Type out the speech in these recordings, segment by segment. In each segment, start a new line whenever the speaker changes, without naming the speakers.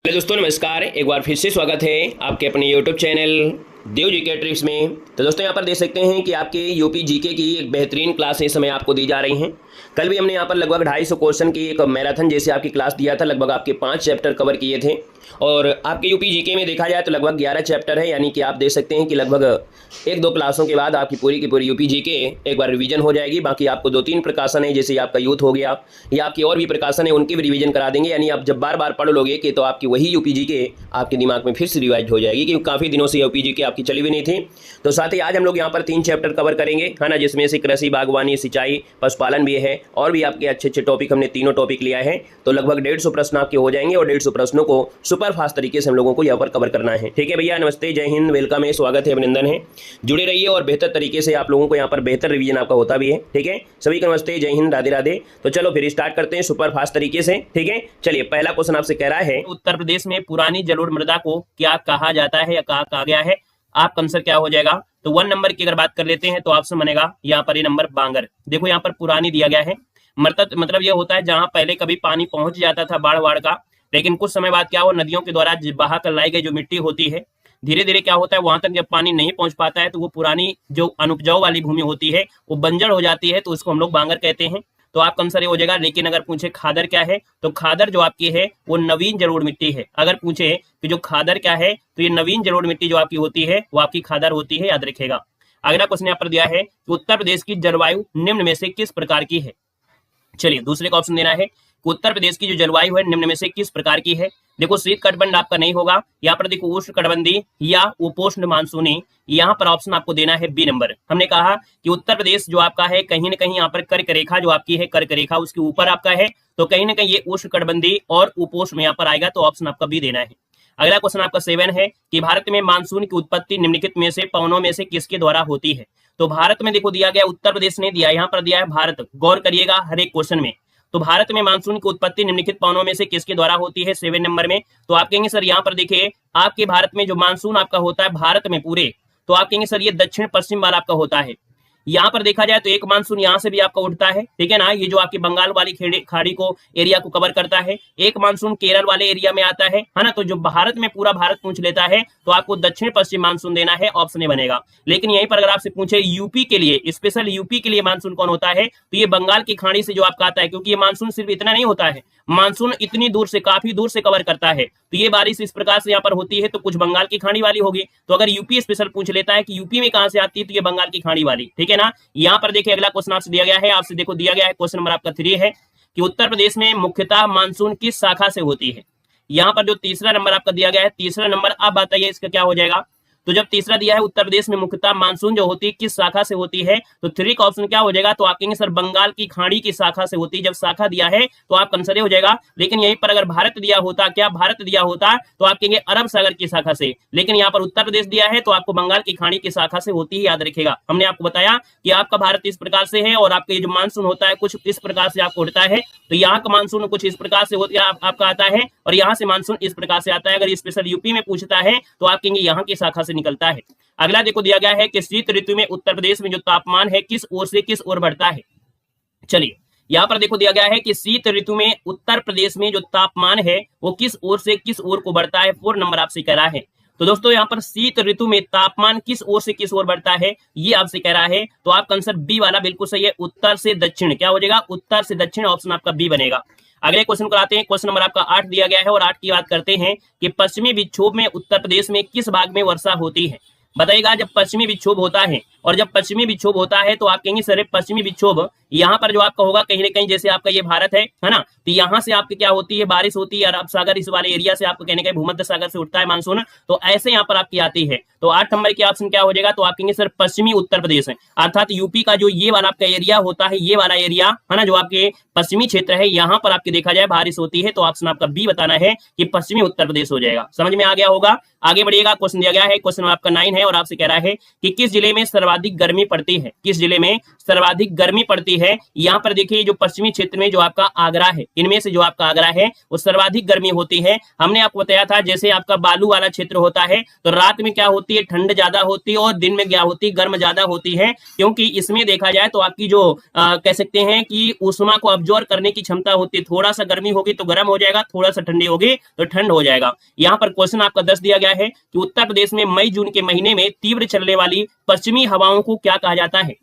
Hello दोस्तों, नमस्कार। एक बार फिर से स्वागत है आपके अपने यूट्यूब चैनल देव जी के ट्रिक्स में। तो दोस्तों यहाँ पर देख सकते हैं कि आपके यूपी जीके की एक बेहतरीन क्लास इस समय आपको दी जा रही हैं। कल भी हमने यहाँ पर लगभग 250 क्वेश्चन की एक मैराथन जैसे आपकी क्लास दिया था। लगभग आपके 5 चैप्टर कवर किए थे और आपके यूपी जीके में देखा जाए तो लगभग 11 चैप्टर है, यानी कि आप देख सकते हैं कि लगभग 1-2 क्लासों के बाद आपकी पूरी की पूरी यूपी जीके एक बार रिवीजन हो जाएगी। बाकी आपको 2-3 प्रकाशन है, जैसे आपका यूथ हो गया या आपकी और भी प्रकाशन है, उनकी भी रिवीजन करा देंगे। यानी आप जब बार बार पढ़ लोगे कि तो आपकी वही यूपी जीके आपके दिमाग में फिर से रिवाइज हो जाएगी, क्योंकि काफ़ी दिनों से यूपी जीके आपकी चली भी नहीं थी। तो साथ ही आज हम लोग यहाँ पर 3 चैप्टर कवर करेंगे, है ना, जिसमें से कृषि, बागवानी, सिंचाई, पशुपालन भी है और भी आपके अच्छे अच्छे टॉपिक हमने तीनों टॉपिक लिया है। तो लगभग 150 प्रश्न आपके हो जाएंगे और 150 प्रश्नों को सुपर फास्ट तरीके से हम लोगों को यहाँ पर कवर करना है। ठीक है भैया, नमस्ते, जय हिंद, वेलकम है, स्वागत है, अभिनंदन है। जुड़े रहिए और बेहतर तरीके से आप लोगों को यहाँ पर बेहतर रिवीजन आपका होता भी है। ठीक है, सभी को नमस्ते, जय हिंद, राधे राधे। तो चलो फिर स्टार्ट करते हैं सुपर फास्ट तरीके से। ठीक है, चलिए पहला क्वेश्चन आपसे कह रहा है, उत्तर प्रदेश में पुरानी जलोढ़ मृदा को क्या कहा जाता है या कहा गया है? आपका आंसर क्या हो जाएगा? तो 1 नंबर की अगर बात कर लेते हैं तो ऑप्शन बनेगा यहाँ पर ये नंबर बांगर। देखो यहाँ पर पुरानी दिया गया है, मतलब ये होता है जहां पहले कभी पानी पहुंच जाता था बाढ़ का, लेकिन कुछ समय बाद क्या हो, नदियों के द्वारा बहा कर लाई गई जो मिट्टी होती है, धीरे धीरे क्या होता है वहां तक जब पानी नहीं पहुंच पाता है तो वो पुरानी जो अनुपजाऊ वाली भूमि होती है वो बंजर हो जाती है, तो उसको हम लोग बांगर कहते हैं। तो आपका आंसर ये हो जाएगा। लेकिन अगर पूछे खादर क्या है, तो खादर जो आपकी है वो नवीन जलोढ़ मिट्टी है। अगर पूछे कि जो खादर क्या है, तो ये नवीन जलोढ़ मिट्टी जो आपकी होती है वो आपकी खादर होती है, याद रखेगा। अगला क्वेश्चन यहाँ पर दिया है कि उत्तर प्रदेश की जलवायु निम्न में से किस प्रकार की है? चलिए दूसरे का ऑप्शन देना है कि उत्तर प्रदेश की जो जलवायु है निम्न में से किस प्रकार की है। देखो शीत कटबंध आपका नहीं होगा, यहाँ पर देखो उष्ण कटिबंधीय या उपोष्ण मानसूनी, यहाँ पर ऑप्शन आपको देना है बी नंबर। हमने कहा कि उत्तर प्रदेश जो आपका है कहीं ना कहीं यहाँ पर कर्क रेखा जो आपकी है, कर्क रेखा उसके ऊपर आपका है, तो कहीं ना कहीं ये उष्ण कटिबंधीय और उपोष्ण में यहाँ पर आएगा, तो ऑप्शन आपका बी देना है। अगला क्वेश्चन आपका 7 है कि भारत में मानसून की उत्पत्ति निम्नलिखित में से पवनों में से किसके द्वारा होती है? तो भारत में देखो दिया गया उत्तर प्रदेश ने दिया, यहाँ पर दिया है भारत। गौर करिएगा हर एक क्वेश्चन में। तो भारत में मानसून की उत्पत्ति निम्नलिखित पवनों में से किसके द्वारा होती है 7 नंबर में? तो आप कहेंगे सर यहाँ पर देखिए आपके भारत में जो मानसून आपका होता है भारत में पूरे, तो आप कहेंगे सर ये दक्षिण पश्चिम वाला आपका होता है। यहाँ पर देखा जाए तो एक मानसून यहाँ से भी आपका उठता है, ठीक है ना, ये जो आपकी बंगाल वाली खाड़ी को एरिया को कवर करता है। एक मानसून केरल वाले एरिया में आता है ना। तो जो भारत में पूरा भारत पूछ लेता है तो आपको दक्षिण पश्चिम मानसून देना है, ऑप्शन ए बनेगा। लेकिन यहीं पर अगर आपसे पूछे यूपी के लिए, स्पेशल यूपी के लिए मानसून कौन होता है, तो ये बंगाल की खाड़ी से जो आपका आता है, क्योंकि ये मानसून सिर्फ इतना नहीं होता है, मानसून इतनी दूर से, काफी दूर से कवर करता है। तो ये बारिश इस प्रकार से यहाँ पर होती है, तो कुछ बंगाल की खाड़ी वाली होगी। तो अगर यूपी स्पेशल पूछ लेता है कि यूपी में कहां से आती है, तो ये बंगाल की खाड़ी वाली, ठीक है ना। यहाँ पर देखिए अगला क्वेश्चन आपसे दिया गया है, आपसे देखो दिया गया है क्वेश्चन नंबर आपका 3 है कि उत्तर प्रदेश में मुख्यतः मानसून किस शाखा से होती है। यहाँ पर जो तीसरा नंबर आपका दिया गया है, तीसरा नंबर आप बताइए इसका क्या हो जाएगा। तो जब तीसरा दिया है उत्तर प्रदेश में मुख्यतः मानसून जो होती है किस शाखा से होती है, तो 3 का ऑप्शन क्या हो जाएगा, तो आप कहेंगे सर बंगाल की खाड़ी की शाखा से होती है। जब शाखा दिया है तो आप आंसर हो जाएगा। लेकिन यहीं पर अगर भारत दिया होता, क्या भारत दिया होता, तो आप कहेंगे अरब सागर की शाखा से। लेकिन यहाँ पर उत्तर प्रदेश दिया है तो आपको बंगाल की खाड़ी की शाखा से होती है, याद रखेगा। हमने आपको बताया कि आपका भारत इस प्रकार से है और आपका जो मानसून होता है कुछ इस प्रकार से आपको उठता है। तो यहाँ का मानसून कुछ इस प्रकार से आपका आता है और यहाँ से मानसून इस प्रकार से आता है। अगर स्पेशल यूपी में पूछता है तो आप कहेंगे यहाँ की शाखा से निकलता है। अगला देखो दिया गया है कि शीत ऋतु में उत्तर प्रदेश में जो तापमान है किस ओर से किस ओर बढ़ता है। चलिए यहाँ पर देखो दिया गया है कि शीत ऋतु में उत्तर प्रदेश में जो तापमान है वो किस ओर से किस ओर को बढ़ता है, 4 नंबर आपसे कह रहा है। तो दोस्तों यहाँ पर शीत ऋतु में तापमान किस ओर से किस ओर बढ़ता है ये आपसे कह रहा है, तो आपका आंसर बी वाला बिल्कुल सही है, उत्तर से दक्षिण। क्या हो जाएगा, उत्तर से दक्षिण, ऑप्शन आपका बी बनेगा। अगले क्वेश्चन को आते हैं, क्वेश्चन नंबर आपका 8 दिया गया है और 8 की बात करते हैं कि पश्चिमी विक्षोभ में उत्तर प्रदेश में किस भाग में वर्षा होती है। बताइएगा जब पश्चिमी विक्षोभ होता है, और जब पश्चिमी विक्षोभ होता है तो आप कहेंगे सर पश्चिमी विक्षोभ यहाँ पर जो आपका होगा कहीं ना कहीं, जैसे आपका ये भारत है ना, तो यहाँ से आपकी क्या होती है, बारिश होती है, अरब सागर इस वाले एरिया से आपको कहने का भूमध्य सागर से उठता है मानसून, तो ऐसे यहाँ पर आपकी आती है। तो 8 नंबर की ऑप्शन क्या हो जाएगा, तो आप कहेंगे सर पश्चिमी उत्तर प्रदेश है, अर्थात यूपी का जो ये वाला आपका एरिया होता है, ये वाला एरिया है ना, जो आपके पश्चिमी क्षेत्र है, यहाँ पर आपकी देखा जाए बारिश होती है, तो ऑप्शन आपका बी बताना है कि पश्चिमी उत्तर प्रदेश हो जाएगा। समझ में आ गया होगा। आगे बढ़िएगा, क्वेश्चन दिया गया है, क्वेश्चन आपका 9 है और आपसे कह रहा है कि किस जिले में सर्वाधिक सर्वाधिक गर्मी पड़ती है? किस जिले में सर्वाधिक गर्मी पड़ती है? यहाँ पर देखिए जो पश्चिमी क्षेत्र में जो आपका आगरा है, इनमें से जो आपका आगरा है वो सर्वाधिक गर्मी होती है। हमने आपको बताया था जैसे आपका बालू वाला क्षेत्र होता है तो रात में क्या होती है, ठंड ज्यादा होती है और दिन में क्या होती है, गर्म ज्यादा होती है। क्योंकि इसमें देखा जाए तो आपकी जो कह सकते हैं कि ऊष्मा को अब्जॉर्ब करने की क्षमता होती है। थोड़ा सा गर्मी होगी तो गर्म हो जाएगा, थोड़ा सा ठंडी होगी तो ठंड हो जाएगा। यहाँ पर क्वेश्चन आपका 10 दिया गया है कि उत्तर प्रदेश में मई जून के महीने में तीव्र चलने वाली पश्चिमी हवाओं को क्या कहा जाता है?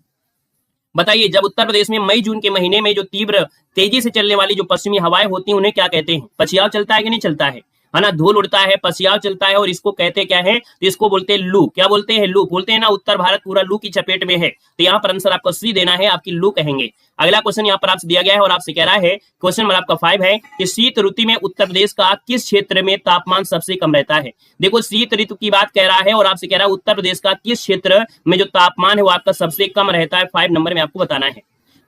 बताइए, जब उत्तर प्रदेश में मई जून के महीने में जो तीव्र तेजी से चलने वाली जो पश्चिमी हवाएं होती हैं उन्हें क्या कहते हैं? पछियाव चलता है कि नहीं चलता है ना, धूल उड़ता है, पछियाव चलता है और इसको कहते क्या है? तो इसको बोलते हैं लू। क्या बोलते हैं? लू बोलते हैं ना। उत्तर भारत पूरा लू की चपेट में है तो यहाँ पर आंसर आपको सी देना है, आपकी लू कहेंगे। अगला क्वेश्चन यहाँ पर आपसे दिया गया है और आपसे कह रहा है क्वेश्चन नंबर आपका 5 है कि शीत ऋतु में उत्तर प्रदेश का किस क्षेत्र में तापमान सबसे कम रहता है? देखो शीत ऋतु की बात कह रहा है और आपसे कह रहा है उत्तर प्रदेश का किस क्षेत्र में जो तापमान है वो आपका सबसे कम रहता है। 5 नंबर में आपको बताना है।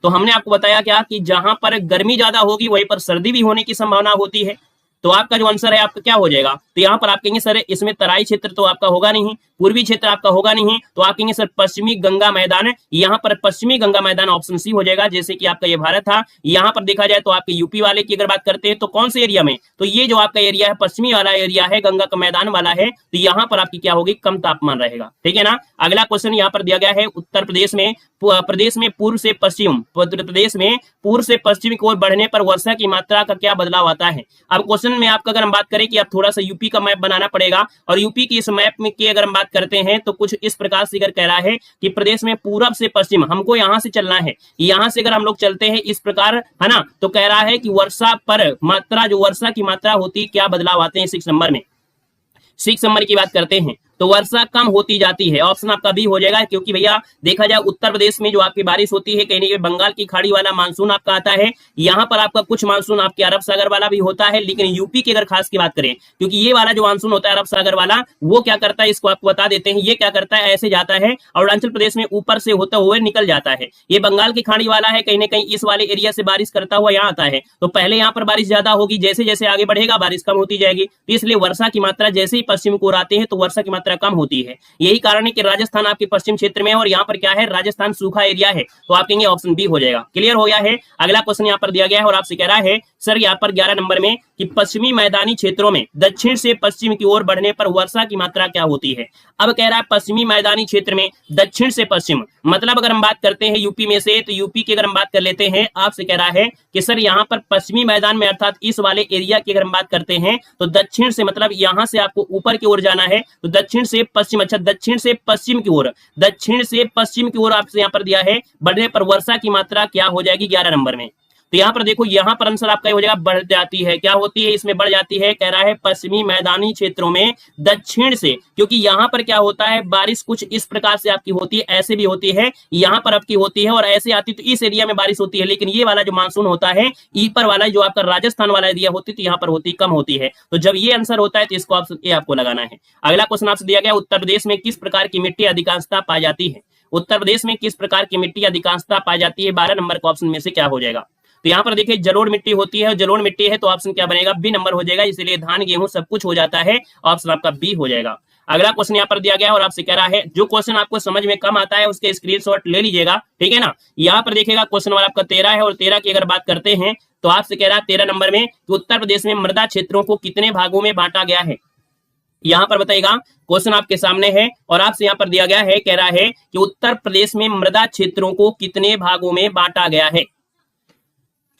तो हमने आपको बताया क्या कि जहां पर गर्मी ज्यादा होगी वहीं पर सर्दी भी होने की संभावना होती है। तो आपका जो आंसर है आपका क्या हो जाएगा? तो यहाँ पर आप कहेंगे सर इसमें तराई क्षेत्र तो आपका होगा नहीं, पूर्वी क्षेत्र आपका होगा नहीं, तो आप कहेंगे सर पश्चिमी गंगा मैदान। यहाँ पर पश्चिमी गंगा मैदान ऑप्शन सी हो जाएगा। जैसे कि आपका ये भारत था, यहाँ पर देखा जाए तो आपके यूपी वाले की अगर बात करते हैं तो कौन से एरिया में, तो ये जो आपका एरिया है पश्चिमी वाला एरिया है, गंगा का मैदान वाला है, तो यहाँ पर आपकी क्या होगी? कम तापमान रहेगा। ठीक है ना। अगला क्वेश्चन यहाँ पर दिया गया है उत्तर प्रदेश में पूर्व से पश्चिम, प्रदेश में पूर्व से पश्चिम की ओर बढ़ने पर वर्षा की मात्रा का क्या बदलाव आता है? अब क्वेश्चन में आपका अगर हम बात करें कि आप थोड़ा सा यूपी का मैप बनाना पड़ेगा और यूपी की इस मैप में की अगर हम बात करते हैं तो कुछ इस प्रकार से अगर कह रहा है कि प्रदेश में पूरब से पश्चिम हमको यहां से चलना है, यहां से अगर हम लोग चलते हैं इस प्रकार है ना, तो कह रहा है कि वर्षा पर मात्रा, जो वर्षा की मात्रा होती है, क्या बदलाव आते हैं? 6 नंबर में 6 नंबर की बात करते हैं तो वर्षा कम होती जाती है। ऑप्शन आपका बी हो जाएगा। क्योंकि भैया देखा जाए उत्तर प्रदेश में जो आपकी बारिश होती है कहीं ना कहीं बंगाल की खाड़ी वाला मानसून आपका आता है, यहाँ पर आपका कुछ मानसून आपके अरब सागर वाला भी होता है। लेकिन यूपी की अगर खास की बात करें, क्योंकि ये वाला जो मानसून होता है अरब सागर वाला, वो क्या करता है इसको आपको बता देते हैं। ये क्या करता है, ऐसे जाता है अरुणाचल प्रदेश में ऊपर से होते हुए निकल जाता है। ये बंगाल की खाड़ी वाला है, कहीं ना कहीं इस वाले एरिया से बारिश करता हुआ यहाँ आता है। तो पहले यहाँ पर बारिश ज्यादा होगी, जैसे जैसे आगे बढ़ेगा बारिश कम होती जाएगी। तो इसलिए वर्षा की मात्रा जैसे ही पश्चिम को आते हैं तो वर्षा की मात्रा कम होती है। यही कारण है कि राजस्थान आपके पश्चिम क्षेत्र में है और यहाँ पर क्या है, राजस्थान सूखा एरिया है। तो आप कहेंगे ऑप्शन बी हो जाएगा। क्लियर हो गया है। अगला क्वेश्चन यहाँ पर दिया गया है और आपसे कह रहा है सर यहाँ पर 11 नंबर में कि पश्चिमी मैदानी क्षेत्रों में दक्षिण से पश्चिम की ओर बढ़ने पर वर्षा की मात्रा क्या होती है? अब कह रहा है पश्चिमी मैदानी क्षेत्र में दक्षिण से पश्चिम, मतलब अगर हम बात करते हैं यूपी में से, तो यूपी की अगर हम बात कर लेते हैं, आपसे कह रहा है कि सर यहाँ पर पश्चिमी मैदान में अर्थात इस वाले एरिया की अगर हम बात करते हैं तो दक्षिण से, मतलब यहाँ से आपको ऊपर की ओर जाना है तो दक्षिण से पश्चिम, अच्छा दक्षिण से पश्चिम की ओर, दक्षिण से पश्चिम की ओर आपसे यहाँ पर दिया है बढ़ने पर वर्षा की मात्रा क्या हो जाएगी 11 नंबर में? तो यहाँ पर देखो, यहाँ पर आंसर आपका हो जाएगा बढ़ जाती है। क्या होती है इसमें? बढ़ जाती है। कह रहा है पश्चिमी मैदानी क्षेत्रों में दक्षिण से, क्योंकि यहाँ पर क्या होता है बारिश कुछ इस प्रकार से आपकी होती है, ऐसे भी होती है, यहाँ पर आपकी होती है और ऐसे आती तो इस एरिया में बारिश होती है। लेकिन ये वाला जो मानसून होता है ऊपर वाला जो आपका राजस्थान वाला एरिया होती है तो यहाँ पर होती कम होती है। तो जब ये आंसर होता है तो इसको आपको लगाना है। अगला क्वेश्चन आपसे दिया गया उत्तर प्रदेश में किस प्रकार की मिट्टी अधिकांशता पाई जाती है? उत्तर प्रदेश में किस प्रकार की मिट्टी अधिकांशता पाई जाती है? 12 नंबर का ऑप्शन में से क्या हो जाएगा? तो यहाँ पर देखिए जलोढ़ मिट्टी होती है, जलोढ़ मिट्टी है तो ऑप्शन क्या बनेगा? बी नंबर हो जाएगा। इसलिए धान गेहूं सब कुछ हो जाता है, ऑप्शन आपका बी हो जाएगा। अगला क्वेश्चन यहाँ पर दिया गया और आपसे कह रहा है जो क्वेश्चन आपको समझ में कम आता है उसके स्क्रीनशॉट ले लीजिएगा, ठीक है ना। यहाँ पर देखिएगा क्वेश्चन नंबर आपका 13 है और 13 की अगर बात करते हैं तो आपसे कह रहा है 13 नंबर में कि उत्तर प्रदेश में मृदा क्षेत्रों को कितने भागों में बांटा गया है? यहाँ पर बताइएगा, क्वेश्चन आपके सामने है और आपसे यहाँ पर दिया गया है, कह रहा है कि उत्तर प्रदेश में मृदा क्षेत्रों को कितने भागों में बांटा गया है।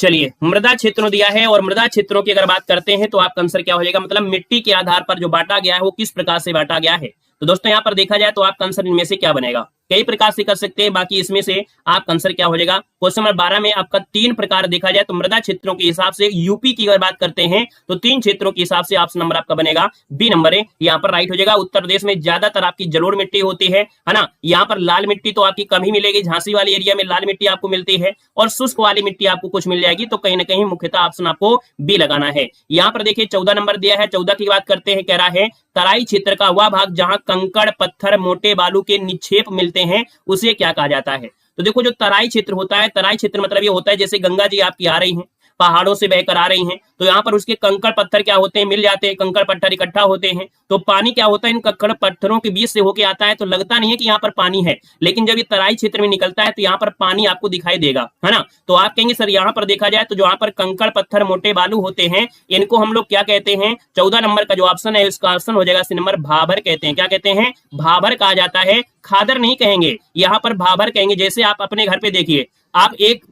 चलिए मृदा क्षेत्रों दिया है और मृदा क्षेत्रों की अगर बात करते हैं तो आपका आंसर क्या हो जाएगा, मतलब मिट्टी के आधार पर जो बांटा गया है वो किस प्रकार से बांटा गया है। तो दोस्तों यहाँ पर देखा जाए तो आपका आंसर इनमें से क्या बनेगा, कई प्रकार से कर सकते हैं, बाकी इसमें से आपका आंसर क्या हो जाएगा। क्वेश्चन नंबर 12 में आपका 3 प्रकार देखा जाए तो मृदा क्षेत्रों के हिसाब से यूपी की अगर बात करते हैं तो 3 क्षेत्रों के हिसाब से ऑप्शन नंबर आपका बनेगा बी नंबर है, यहाँ पर राइट हो जाएगा। उत्तर प्रदेश में ज्यादातर आपकी जलोढ़ मिट्टी होती है ना, यहाँ पर लाल मिट्टी तो आपकी कम ही मिलेगी, झांसी वाली एरिया में लाल मिट्टी आपको मिलती है और शुष्क वाली मिट्टी आपको कुछ मिल जाएगी। तो कहीं ना कहीं मुख्यतः ऑप्शन आपको बी लगाना है। यहाँ पर देखिए 14 नंबर दिया है, 14 की बात करते हैं, कह रहा है तराई क्षेत्र का वह भाग जहां कंकड़ पत्थर मोटे बालू के निक्षेप मिलते हैं उसे क्या कहा जाता है। तो देखो जो तराई क्षेत्र होता है, तराई क्षेत्र मतलब ये होता है जैसे गंगा जी आपकी आ रही हैं पहाड़ों से बहकर आ रही हैं, तो यहाँ पर उसके कंकड़ पत्थर क्या होते हैं, मिल जाते हैं, कंकड़ पत्थर इकट्ठा होते हैं, तो पानी क्या होता है इन कंकड़ पत्थरों के बीच से होके आता है, तो लगता नहीं है कि यहाँ पर पानी है, लेकिन जब ये तराई क्षेत्र में निकलता है तो यहाँ पर पानी आपको दिखाई देगा, है ना। तो आप कहेंगे सर यहाँ पर देखा जाए तो जो यहाँ पर कंकड़ पत्थर मोटे बालू होते हैं इनको हम लोग क्या कहते हैं, 14 नंबर का जो ऑप्शन है इसका ऑप्शन हो जाएगा सी नंबर भाभर कहते हैं। क्या कहते हैं, भाभर कहा जाता है, खादर नहीं कहेंगे, यहाँ पर भाभर कहेंगे। जैसे आप अपने घर पे देखिए, आप एक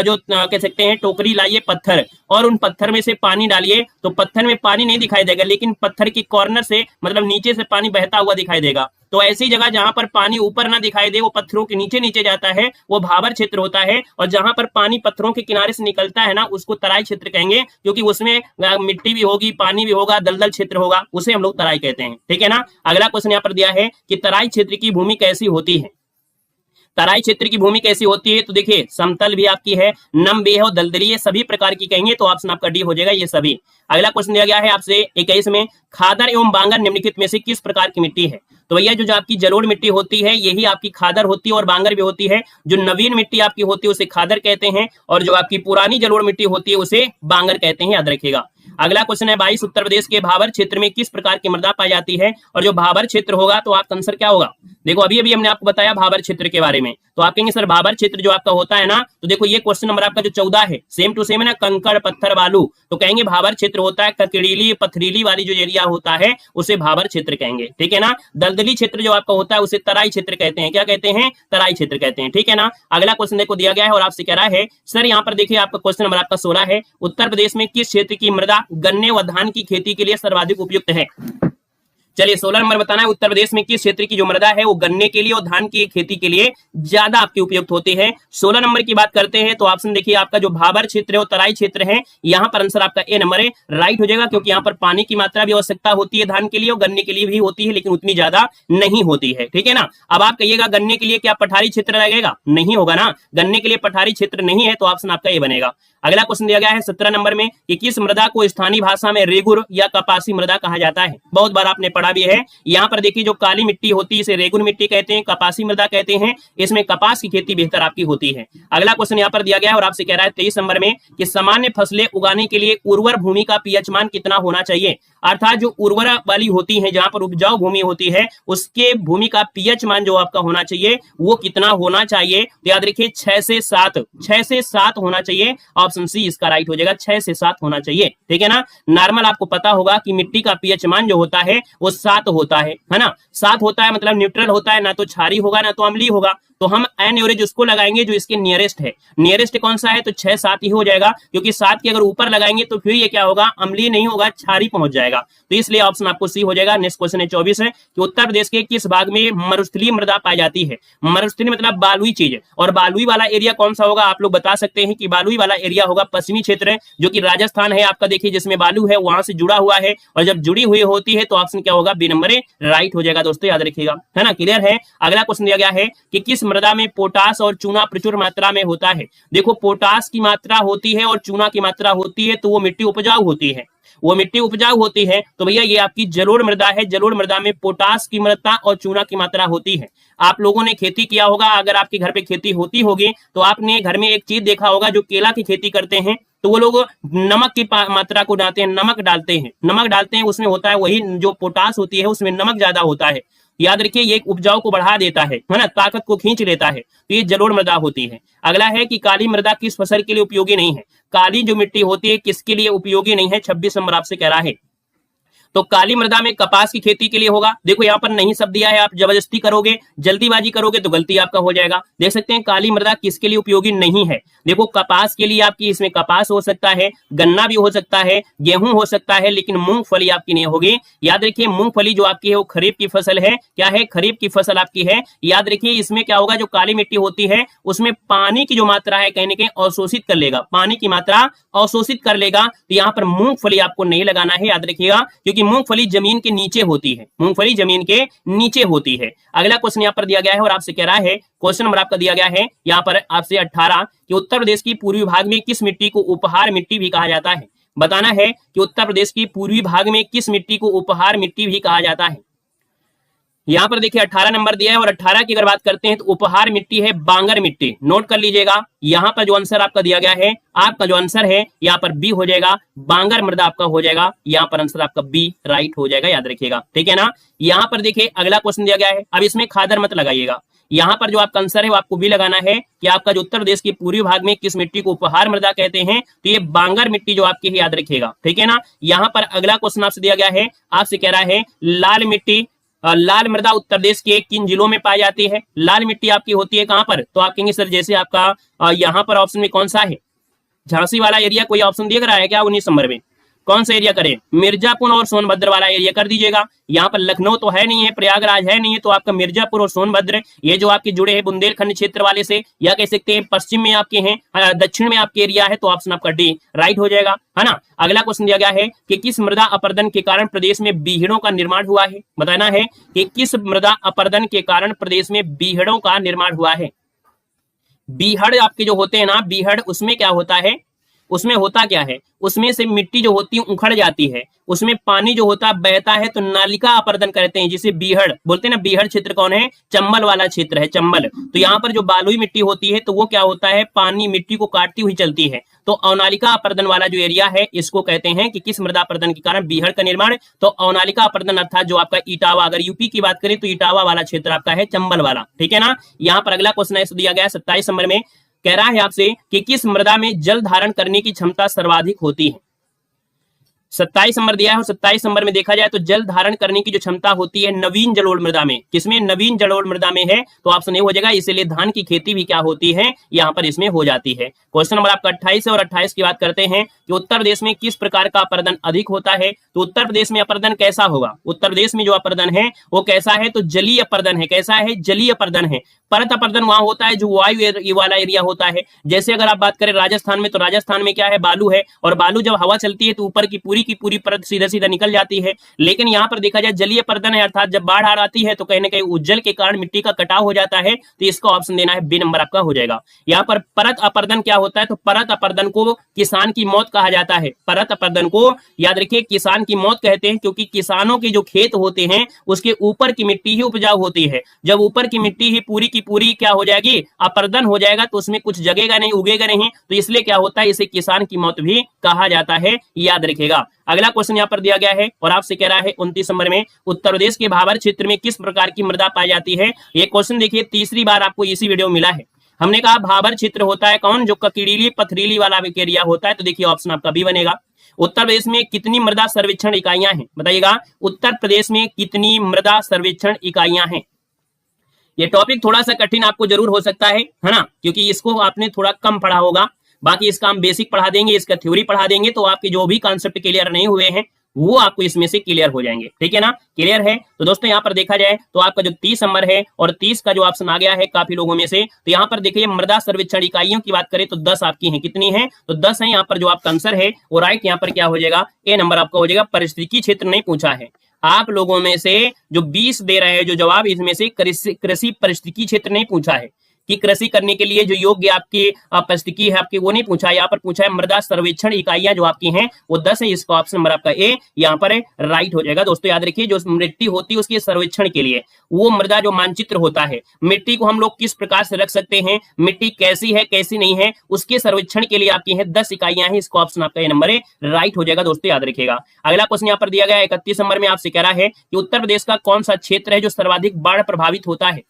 जो कह सकते हैं टोकरी लाइए पत्थर और उन पत्थर में से पानी डालिए, तो पत्थर में पानी नहीं दिखाई देगा, लेकिन पत्थर की कॉर्नर से मतलब नीचे से पानी बहता हुआ दिखाई देगा। तो ऐसी जगह जहां पर पानी ऊपर ना दिखाई दे, वो पत्थरों के नीचे नीचे जाता है, वो भाभर क्षेत्र होता है। और जहां पर पानी पत्थरों के किनारे से निकलता है ना, उसको तराई क्षेत्र कहेंगे, क्योंकि उसमें मिट्टी भी होगी, पानी भी होगा, दलदल क्षेत्र होगा, उसे हम लोग तराई कहते हैं। ठीक है ना। अगला क्वेश्चन यहाँ पर दिया है कि तराई क्षेत्र की भूमि कैसी होती है। तराई क्षेत्र की भूमि कैसी होती है, तो देखिए समतल भी आपकी है, नम भी है और दलदली है, सभी प्रकार की कहेंगे, तो ऑप्शन आपका डी हो जाएगा ये सभी। अगला क्वेश्चन दिया गया है आपसे 21 में, खादर एवं बांगर निम्नलिखित में से किस प्रकार की मिट्टी है। तो भैया जो आपकी जलोढ़ मिट्टी होती है यही आपकी खादर होती है और बांगर भी होती है। जो नवीन मिट्टी आपकी होती है उसे खादर कहते हैं, और जो आपकी पुरानी जलोढ़ मिट्टी होती है उसे बांगर कहते हैं, याद रखिएगा। अगला क्वेश्चन है 22, उत्तर प्रदेश के भाबर क्षेत्र में किस प्रकार की मृदा पाई जाती है। और जो भाबर क्षेत्र होगा तो आपका आंसर क्या होगा, देखो अभी अभी हमने आपको बताया भाबर क्षेत्र के बारे में, तो आप कहेंगे सर भाबर क्षेत्र जो आपका होता है ना, तो देखो ये क्वेश्चन नंबर आपका जो 14 है, सेम टू सेम है ना, कंकड़ पत्थर बालू, तो कहेंगे भाबर क्षेत्र होता है, ककड़ीली पथरीली वाली जो एरिया होता है उसे भाबर क्षेत्र कहेंगे। ठीक है ना। दलदली क्षेत्र जो आपका होता है उसे तराई क्षेत्र कहते हैं। क्या कहते हैं, तराई क्षेत्र कहते हैं। ठीक है ना। अगला क्वेश्चन देखो दिया गया है और आपसे कह रहा है सर यहाँ पर देखिए आपका क्वेश्चन नंबर आपका 16 है, उत्तर प्रदेश में किस क्षेत्र की मृदा गन्ने व धान की खेती के लिए सर्वाधिक उपयुक्त है। चलिए 16 नंबर बताना है, उत्तर प्रदेश में किस क्षेत्र की जो मृदा है वो गन्ने के लिए और धान की खेती के लिए ज्यादा आपकी उपयुक्त होती है। 16 नंबर की बात करते हैं तो ऑप्शन देखिए आपका जो भाबर क्षेत्र है वो तराई क्षेत्र है, यहाँ पर आंसर आपका ए नंबर है, राइट हो जाएगा, क्योंकि यहाँ पर पानी की मात्रा भी आवश्यकता होती है धान के लिए और गन्ने के लिए भी होती है, लेकिन उतनी ज्यादा नहीं होती है। ठीक है ना। अब आप कहिएगा गन्ने के लिए क्या पठारी क्षेत्र लगेगा, नहीं होगा ना, गन्ने के लिए पठारी क्षेत्र नहीं है, तो ऑप्शन आपका ये बनेगा। अगला क्वेश्चन दिया गया है 17 नंबर में कि किस मृदा को स्थानीय भाषा में रेगुर या कपासी मृदा कहा जाता है। बहुत बार आपने पढ़ा भी है। यहाँ पर देखिए जो काली मिट्टी होती है इसे रेगुर मिट्टी कहते हैं, कपासी मृदा कहते हैं, इसमें कपास की खेती बेहतर आपकी होती है। अगला क्वेश्चन यहाँ पर दिया गया है और आपसे कह रहा है 23 नंबर में कि सामान्य फसलें उगाने के लिए उर्वर भूमि का पीएच मान कितना होना चाहिए। अर्थात जो उर्वरा वाली होती है, जहां पर उपजाऊ भूमि होती है, उसके भूमि का पीएच मान जो आपका होना चाहिए वो कितना होना चाहिए, तो याद रखिए 6 से 7 होना चाहिए। ऑप्शन सी इसका राइट हो जाएगा, 6 से 7 होना चाहिए। ठीक है ना। नॉर्मल आपको पता होगा कि मिट्टी का पीएच मान जो होता है वो 7 होता है ना। 7 होता है मतलब न्यूट्रल होता है, ना तो क्षारीय होगा ना तो अम्लीय होगा। तो हम एन एवरेज उसको लगाएंगे जो इसके नियरेस्ट है। नियरेस्ट कौन सा है, तो 6-7 ही हो जाएगा, क्योंकि 7 के अगर ऊपर लगाएंगे तो फिर ये क्या होगा, अम्लीय नहीं होगा, क्षारीय पहुंच जाएगा। तो इसलिए ऑप्शन आपको सी हो जाएगा। नेक्स्ट क्वेश्चन है 24 है कि उत्तर प्रदेश के किस भाग में मरुस्थलीय मृदा पाई जाती है। मरुस्थलीय मतलब बालुई चीज, और बालुई वाला एरिया कौन सा होगा, आप लोग बता सकते हैं कि बालुई वाला एरिया होगा पश्चिमी क्षेत्र, जो कि राजस्थान है आपका, देखिए जिसमें बालू है वहां से जुड़ा हुआ है, और जब जुड़ी हुई होती है तो ऑप्शन क्या होगा, बी नंबर राइट हो जाएगा। दोस्तों याद रखिएगा, है ना, क्लियर है। अगला क्वेश्चन दिया गया है कि किस मृदा में पोटाश और चूना प्रचुर मात्रा में होता है। देखो पोटाश की मात्रा होती है और चूना की मात्रा होती है, तो वो मिट्टी उपजाऊ होती है, वो मिट्टी उपजाऊ होती है। तो भैया ये आपकी जलोढ़ मृदा है, जलोढ़ मृदा में पोटाश की मात्रा और चूना की मात्रा होती है। आप लोगों ने खेती किया होगा, अगर आपके घर पे खेती होती होगी तो आपने घर में एक चीज देखा होगा, जो केला की खेती करते हैं तो वो लोग नमक की मात्रा को डालते हैं, नमक डालते हैं, उसमें होता है वही जो पोटाश होती है उसमें नमक ज्यादा होता है। याद रखिए ये उपजाऊ को बढ़ा देता है ना, ताकत को खींच लेता है, तो ये जलोढ़ मृदा होती है। अगला है कि काली मृदा किस फसल के लिए उपयोगी नहीं है। काली जो मिट्टी होती है किसके लिए उपयोगी नहीं है, 26 नंबर आपसे कह रहा है। तो काली मृदा में कपास की खेती के लिए होगा। देखो यहाँ पर नहीं सब दिया है, आप जबरदस्ती करोगे, जल्दीबाजी करोगे तो गलती आपका हो जाएगा। देख सकते हैं काली मृदा किसके लिए उपयोगी नहीं है। देखो कपास के लिए आपकी, इसमें कपास हो सकता है, गन्ना भी हो सकता है, गेहूं हो सकता है, लेकिन मूंगफली आपकी नहीं होगी। याद रखिए मूंगफली जो आपकी है वो खरीफ की फसल है। क्या है, खरीफ की फसल आपकी है। याद रखिए इसमें क्या होगा, जो काली मिट्टी होती है उसमें पानी की जो मात्रा है कहीं ना कहीं अवशोषित कर लेगा, पानी की मात्रा अवशोषित कर लेगा। तो यहाँ पर मूंगफली आपको नहीं लगाना है, याद रखिएगा, क्योंकि मूंगफली जमीन के नीचे होती है, मूंगफली जमीन के नीचे होती है। अगला क्वेश्चन यहाँ पर दिया गया है और आपसे कह रहा है, क्वेश्चन नंबर आपका दिया गया है यहाँ पर आपसे 18 कि उत्तर प्रदेश की पूर्वी भाग में किस मिट्टी को उपहार मिट्टी भी कहा जाता है। बताना है कि उत्तर प्रदेश की पूर्वी भाग में किस मिट्टी को उपहार मिट्टी भी कहा जाता है। यहाँ पर देखिए 18 नंबर दिया है और 18 की अगर बात करते हैं तो उपहार मिट्टी है बांगर मिट्टी। नोट कर लीजिएगा, यहाँ पर जो आंसर आपका दिया गया है, आपका जो आंसर है यहाँ पर बी हो जाएगा, बांगर मृदा आपका हो जाएगा। यहाँ पर आंसर आपका बी राइट हो जाएगा, याद रखिएगा, ठीक है ना। यहाँ पर देखिए अगला क्वेश्चन दिया गया है, अब इसमें खादर मत लगाइएगा। यहाँ पर जो आपका आंसर है वो आपको भी लगाना है कि आपका जो उत्तर प्रदेश के पूर्वी भाग में किस मिट्टी को उपहार मृदा कहते हैं, तो ये बांगर मिट्टी जो आपकी है, याद रखिएगा, ठीक है ना। यहाँ पर अगला क्वेश्चन आपसे दिया गया है, आपसे कह रहा है लाल मिट्टी, लाल मृदा उत्तर प्रदेश के किन जिलों में पाई जाती है। लाल मिट्टी आपकी होती है कहां पर, तो आप कहेंगे सर जैसे आपका यहाँ पर ऑप्शन में कौन सा है, झांसी वाला एरिया, कोई ऑप्शन दिया रहा है क्या 19 नंबर में, कौन सा एरिया करें, मिर्जापुर और सोनभद्र वाला एरिया कर दीजिएगा। यहाँ पर लखनऊ तो है नहीं है, प्रयागराज है नहीं है, तो आपका मिर्जापुर और सोनभद्र ये जो आपके जुड़े हैं बुंदेलखंड क्षेत्र वाले से, या कह सकते हैं पश्चिम में आपके हैं, दक्षिण में आपके एरिया है, तो ऑप्शन आपका डी राइट हो जाएगा, है ना। अगला क्वेश्चन दिया गया है कि किस मृदा अपरदन के कारण प्रदेश में बीहड़ों का निर्माण हुआ है। बताना है कि किस मृदा अपरदन के कारण प्रदेश में बीहड़ों का निर्माण हुआ है। बीहड़ आपके जो होते हैं ना, बीहड़ उसमें क्या होता है, उसमें होता क्या है, उसमें से मिट्टी जो होती है उखड़ जाती है, उसमें पानी जो होता है बहता है, तो नालिका अपरदन करते हैं, जिसे बीहड़ बोलते हैं ना। बीहड़ क्षेत्र कौन है, चंबल वाला क्षेत्र है, चंबल। तो यहाँ पर जो बालुई मिट्टी होती है तो वो क्या होता है, पानी मिट्टी को काटती हुई चलती है। तो अवनालिका अपरदन वाला जो एरिया है इसको कहते हैं कि किस मृदा अपरदन के कारण बीहड़ का निर्माण, तो अवनालिका अपरदन अर्थात जो आपका इटावा, अगर यूपी की बात करें तो इटावा वाला क्षेत्र आपका है, चंबल वाला, ठीक है ना। यहाँ पर अगला क्वेश्चन ऐसे दिया गया 27 नंबर में, कह रहा है आपसे कि किस मृदा में जल धारण करने की क्षमता सर्वाधिक होती है। 27 नंबर दिया है और 27 नंबर में देखा जाए तो जल धारण करने की जो क्षमता होती है नवीन जलोढ़ मृदा में, किसमें, नवीन जलोढ़ मृदा में है, तो ऑप्शन ए हो जाएगा। इसलिए धान की खेती भी क्या होती है, यहाँ पर इसमें हो जाती है। क्वेश्चन नंबर आपका 28 है और 28 की बात करते हैं कि उत्तर प्रदेश में किस प्रकार का अपरदन अधिक होता है। तो उत्तर प्रदेश में अपरदन कैसा होगा, उत्तर प्रदेश में जो अपरदन है वो कैसा है, तो जलीय अपरदन है। कैसा है, जलीय अपरदन है। परत अपरदन वहां होता है जो वायु वाला एरिया होता है। जैसे अगर आप बात करें राजस्थान में, तो राजस्थान में क्या है, बालू है, और बालू जब हवा चलती है तो ऊपर की पूरी परत सीधा सीधा निकल जाती है। लेकिन यहाँ पर देखा जाए जलीय अपरदन है, अर्थात जब बाढ़ आ आती है तो कहीं ना कहीं उज्जल के कारण मिट्टी का कटाव हो जाता है, तो इसका ऑप्शन देना है, बी नंबर आपका हो जाएगा। यहाँ पर परत अपरदन क्या होता है, तो परत अपरदन को किसान की मौत कहा जाता है। परत अपरदन को याद रखिए किसान की मौत कहते हैं, क्योंकि किसानों के जो खेत होते हैं उसके ऊपर की मिट्टी ही उपजाऊ होती है। जब ऊपर की मिट्टी ही पूरी की पूरी क्या हो जाएगी, अपरदन हो जाएगा, तो उसमें कुछ जगेगा नहीं, उगेगा नहीं, तो इसलिए क्या होता है, इसे किसान की मौत भी कहा जाता है, याद रखिएगा। अगला क्वेश्चन यहाँ पर दिया गया है और आपसे कह रहा है 29 नंबर में, उत्तर प्रदेश के भाबर क्षेत्र में किस प्रकार की मृदा पाई जाती है। ये क्वेश्चन देखिए तीसरी बार आपको इसी वीडियो में मिला है। हमने कहा भाबर क्षेत्र होता है कौन, जो ककीड़ीली पथरीली वाला एरिया होता है, तो देखिए ऑप्शन आपका बी बनेगा। उत्तर प्रदेश में कितनी मृदा सर्वेक्षण इकाइयां हैं, बताइएगा, उत्तर प्रदेश में कितनी मृदा सर्वेक्षण इकाइयां हैं। ये टॉपिक थोड़ा सा कठिन आपको जरूर हो सकता है ना, क्योंकि इसको आपने थोड़ा कम पढ़ा होगा। बाकी इसका हम बेसिक पढ़ा देंगे, इसका थ्योरी पढ़ा देंगे, तो आपके जो भी कॉन्सेप्ट क्लियर नहीं हुए हैं वो आपको इसमें से क्लियर हो जाएंगे, ठीक है ना। क्लियर है, तो दोस्तों यहाँ पर देखा जाए तो आपका जो 30 नंबर है और 30 का जो ऑप्शन आ गया है काफी लोगों में से, तो यहाँ पर देखिए मृदा सर्वेक्षण इकाइयों की बात करें तो 10 आपकी हैं। कितनी है, तो 10 है। यहाँ पर जो आपका आंसर है वो राइट यहाँ पर क्या हो जाएगा, ए नंबर आपका हो जाएगा। पारिस्थितिकी क्षेत्र नहीं पूछा है, आप लोगों में से जो 20 दे रहे हैं जो जवाब, इसमें से कृषि पारिस्थितिकी क्षेत्र नहीं पूछा है कि कृषि करने के लिए जो योग्य आपकी परिस्थिति है आपकी, वो नहीं पूछा। यहाँ पर पूछा है मृदा सर्वेक्षण इकाइयां जो आपकी हैं वो 10 है। इसका ऑप्शन नंबर आपका ए यहाँ पर राइट हो जाएगा। दोस्तों याद रखिए जो मिट्टी होती है उसके सर्वेक्षण के लिए, वो मृदा जो मानचित्र होता है, मिट्टी को हम लोग किस प्रकार से रख सकते हैं, मिट्टी कैसी है कैसी नहीं है, उसके सर्वेक्षण के लिए आपकी है 10 इकाइयां हैं। इसका ऑप्शन आपका ए नंबर है राइट हो जाएगा। दोस्तों याद रखिएगा। अगला क्वेश्चन यहाँ पर दिया गया 31 नंबर में, आपसे कह रहा है कि उत्तर प्रदेश का कौन सा क्षेत्र है जो सर्वाधिक बाढ़ प्रभावित होता है।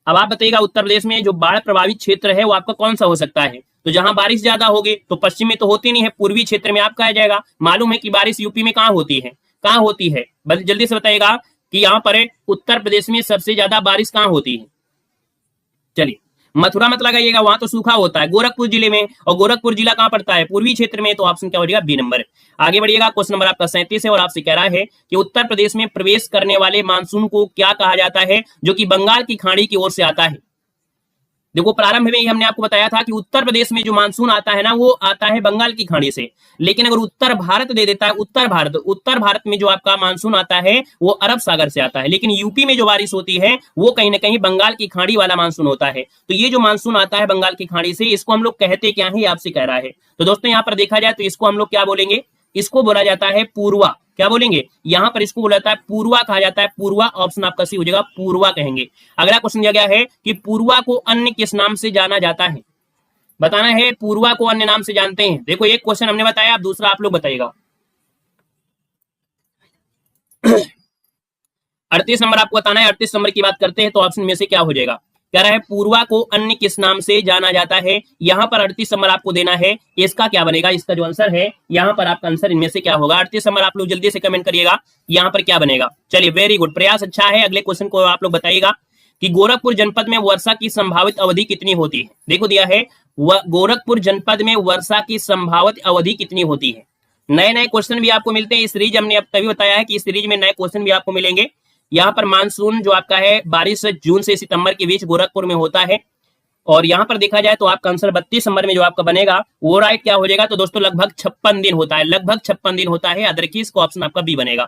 अब आप बताइएगा उत्तर प्रदेश में जो बाढ़ प्रभावित क्षेत्र है वो आपका कौन सा हो सकता है। तो जहां बारिश ज्यादा होगी, तो पश्चिम में तो होती नहीं है, पूर्वी क्षेत्र में आपका आ जाएगा। मालूम है कि बारिश यूपी में कहां होती है, कहां होती है, जल्दी से बताइएगा कि यहाँ पर उत्तर प्रदेश में सबसे ज्यादा बारिश कहां होती है। चलिए मथुरा मत लगाइएगा, वहां तो सूखा होता है, गोरखपुर जिले में, और गोरखपुर जिला कहां पड़ता है, पूर्वी क्षेत्र में, तो ऑप्शन क्या हो जाएगा, बी नंबर। आगे बढ़िएगा, क्वेश्चन नंबर आपका 37 है और आपसे कह रहा है कि उत्तर प्रदेश में प्रवेश करने वाले मानसून को क्या कहा जाता है जो कि बंगाल की खाड़ी की ओर से आता है। देखो प्रारंभ में ही हमने आपको बताया था कि उत्तर प्रदेश में जो मानसून आता है ना वो आता है बंगाल की खाड़ी से, लेकिन अगर उत्तर भारत दे देता है, उत्तर भारत में जो आपका मानसून आता है वो अरब सागर से आता है, लेकिन यूपी में जो बारिश होती है वो कहीं ना कहीं बंगाल की खाड़ी वाला मानसून होता है। तो ये जो मानसून आता है बंगाल की खाड़ी से, इसको हम लोग कहते क्या है, आपसे कह रहा है। तो दोस्तों यहाँ पर देखा जाए तो इसको हम लोग क्या बोलेंगे, इसको बोला जाता है पूर्वा। क्या बोलेंगे, यहां पर इसको बोला जाता है पूर्वा कहा जाता है, पूर्वा। ऑप्शन आपका सी हो जाएगा, पूर्वा कहेंगे। अगला क्वेश्चन दिया गया है कि पूर्वा को अन्य किस नाम से जाना जाता है, बताना है पूर्वा को अन्य नाम से जानते हैं। देखो एक क्वेश्चन हमने बताया, अब दूसरा आप लोग बताइएगा। 38 नंबर आपको बताना है। 38 नंबर की बात करते हैं तो ऑप्शन में से क्या हो जाएगा, कह रहा है पूर्वा को अन्य किस नाम से जाना जाता है। यहां पर 38 नंबर आपको देना है, इसका क्या बनेगा, इसका जो आंसर है यहां पर आपका आंसर इनमें से क्या होगा। 38 नंबर आप लोग जल्दी से कमेंट करिएगा, यहां पर क्या बनेगा। चलिए वेरी गुड, प्रयास अच्छा है। अगले क्वेश्चन को आप लोग बताइएगा कि गोरखपुर जनपद में वर्षा की संभावित अवधि कितनी होती है। देखो दिया है गोरखपुर जनपद में वर्षा की संभावित अवधि कितनी होती है। नए नए क्वेश्चन भी आपको मिलते हैं, इस सीरीज हमने अब तभी बताया है कि इस सीरीज में नए क्वेश्चन भी आपको मिलेंगे। यहाँ पर मानसून जो आपका है बारिश जून से सितंबर के बीच गोरखपुर में होता है, और यहाँ पर देखा जाए तो आपका आंसर 32 नंबर में जो आपका बनेगा वो राइट क्या हो जाएगा, तो दोस्तों लगभग 56 दिन होता है, लगभग 56 दिन होता है, याद रखिए इसको ऑप्शन आपका बी बनेगा।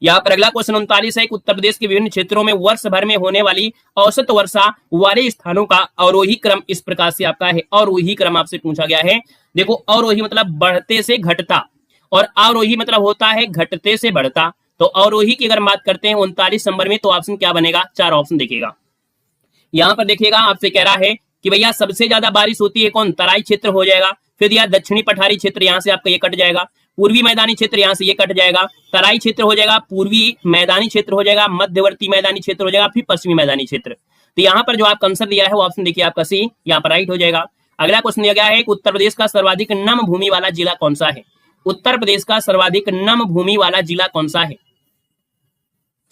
यहाँ पर अगला क्वेश्चन 39 है कि उत्तर प्रदेश के विभिन्न क्षेत्रों में वर्ष भर में होने वाली औसत वर्षा वाले स्थानों का अवरोही क्रम इस प्रकार से आपका है। अवरोही क्रम आपसे पूछा गया है। देखो अवरोही मतलब बढ़ते से घटता, और अवरोही मतलब होता है घटते से बढ़ता। तो अवरोही की अगर बात करते हैं 39 नंबर में, तो ऑप्शन क्या बनेगा, 4 ऑप्शन देखिएगा। यहां पर देखिएगा आपसे कह रहा है कि भैया सबसे ज्यादा बारिश होती है कौन, तराई क्षेत्र हो जाएगा। फिर यार दक्षिणी पठारी क्षेत्र, यहां से आपका ये कट जाएगा। पूर्वी मैदानी क्षेत्र, यहां से ये कट जाएगा। तराई क्षेत्र हो जाएगा, पूर्वी मैदानी क्षेत्र हो जाएगा, मध्यवर्ती मैदानी क्षेत्र हो जाएगा, फिर पश्चिमी मैदानी क्षेत्र। तो यहाँ पर जो आपका आंसर दिया है वो ऑप्शन देखिए आपका सी, यहाँ पर राइट हो जाएगा। अगला क्वेश्चन दिया गया है कि उत्तर प्रदेश का सर्वाधिक नम भूमि वाला जिला कौन सा है। उत्तर प्रदेश का सर्वाधिक नम भूमि वाला जिला कौन सा है।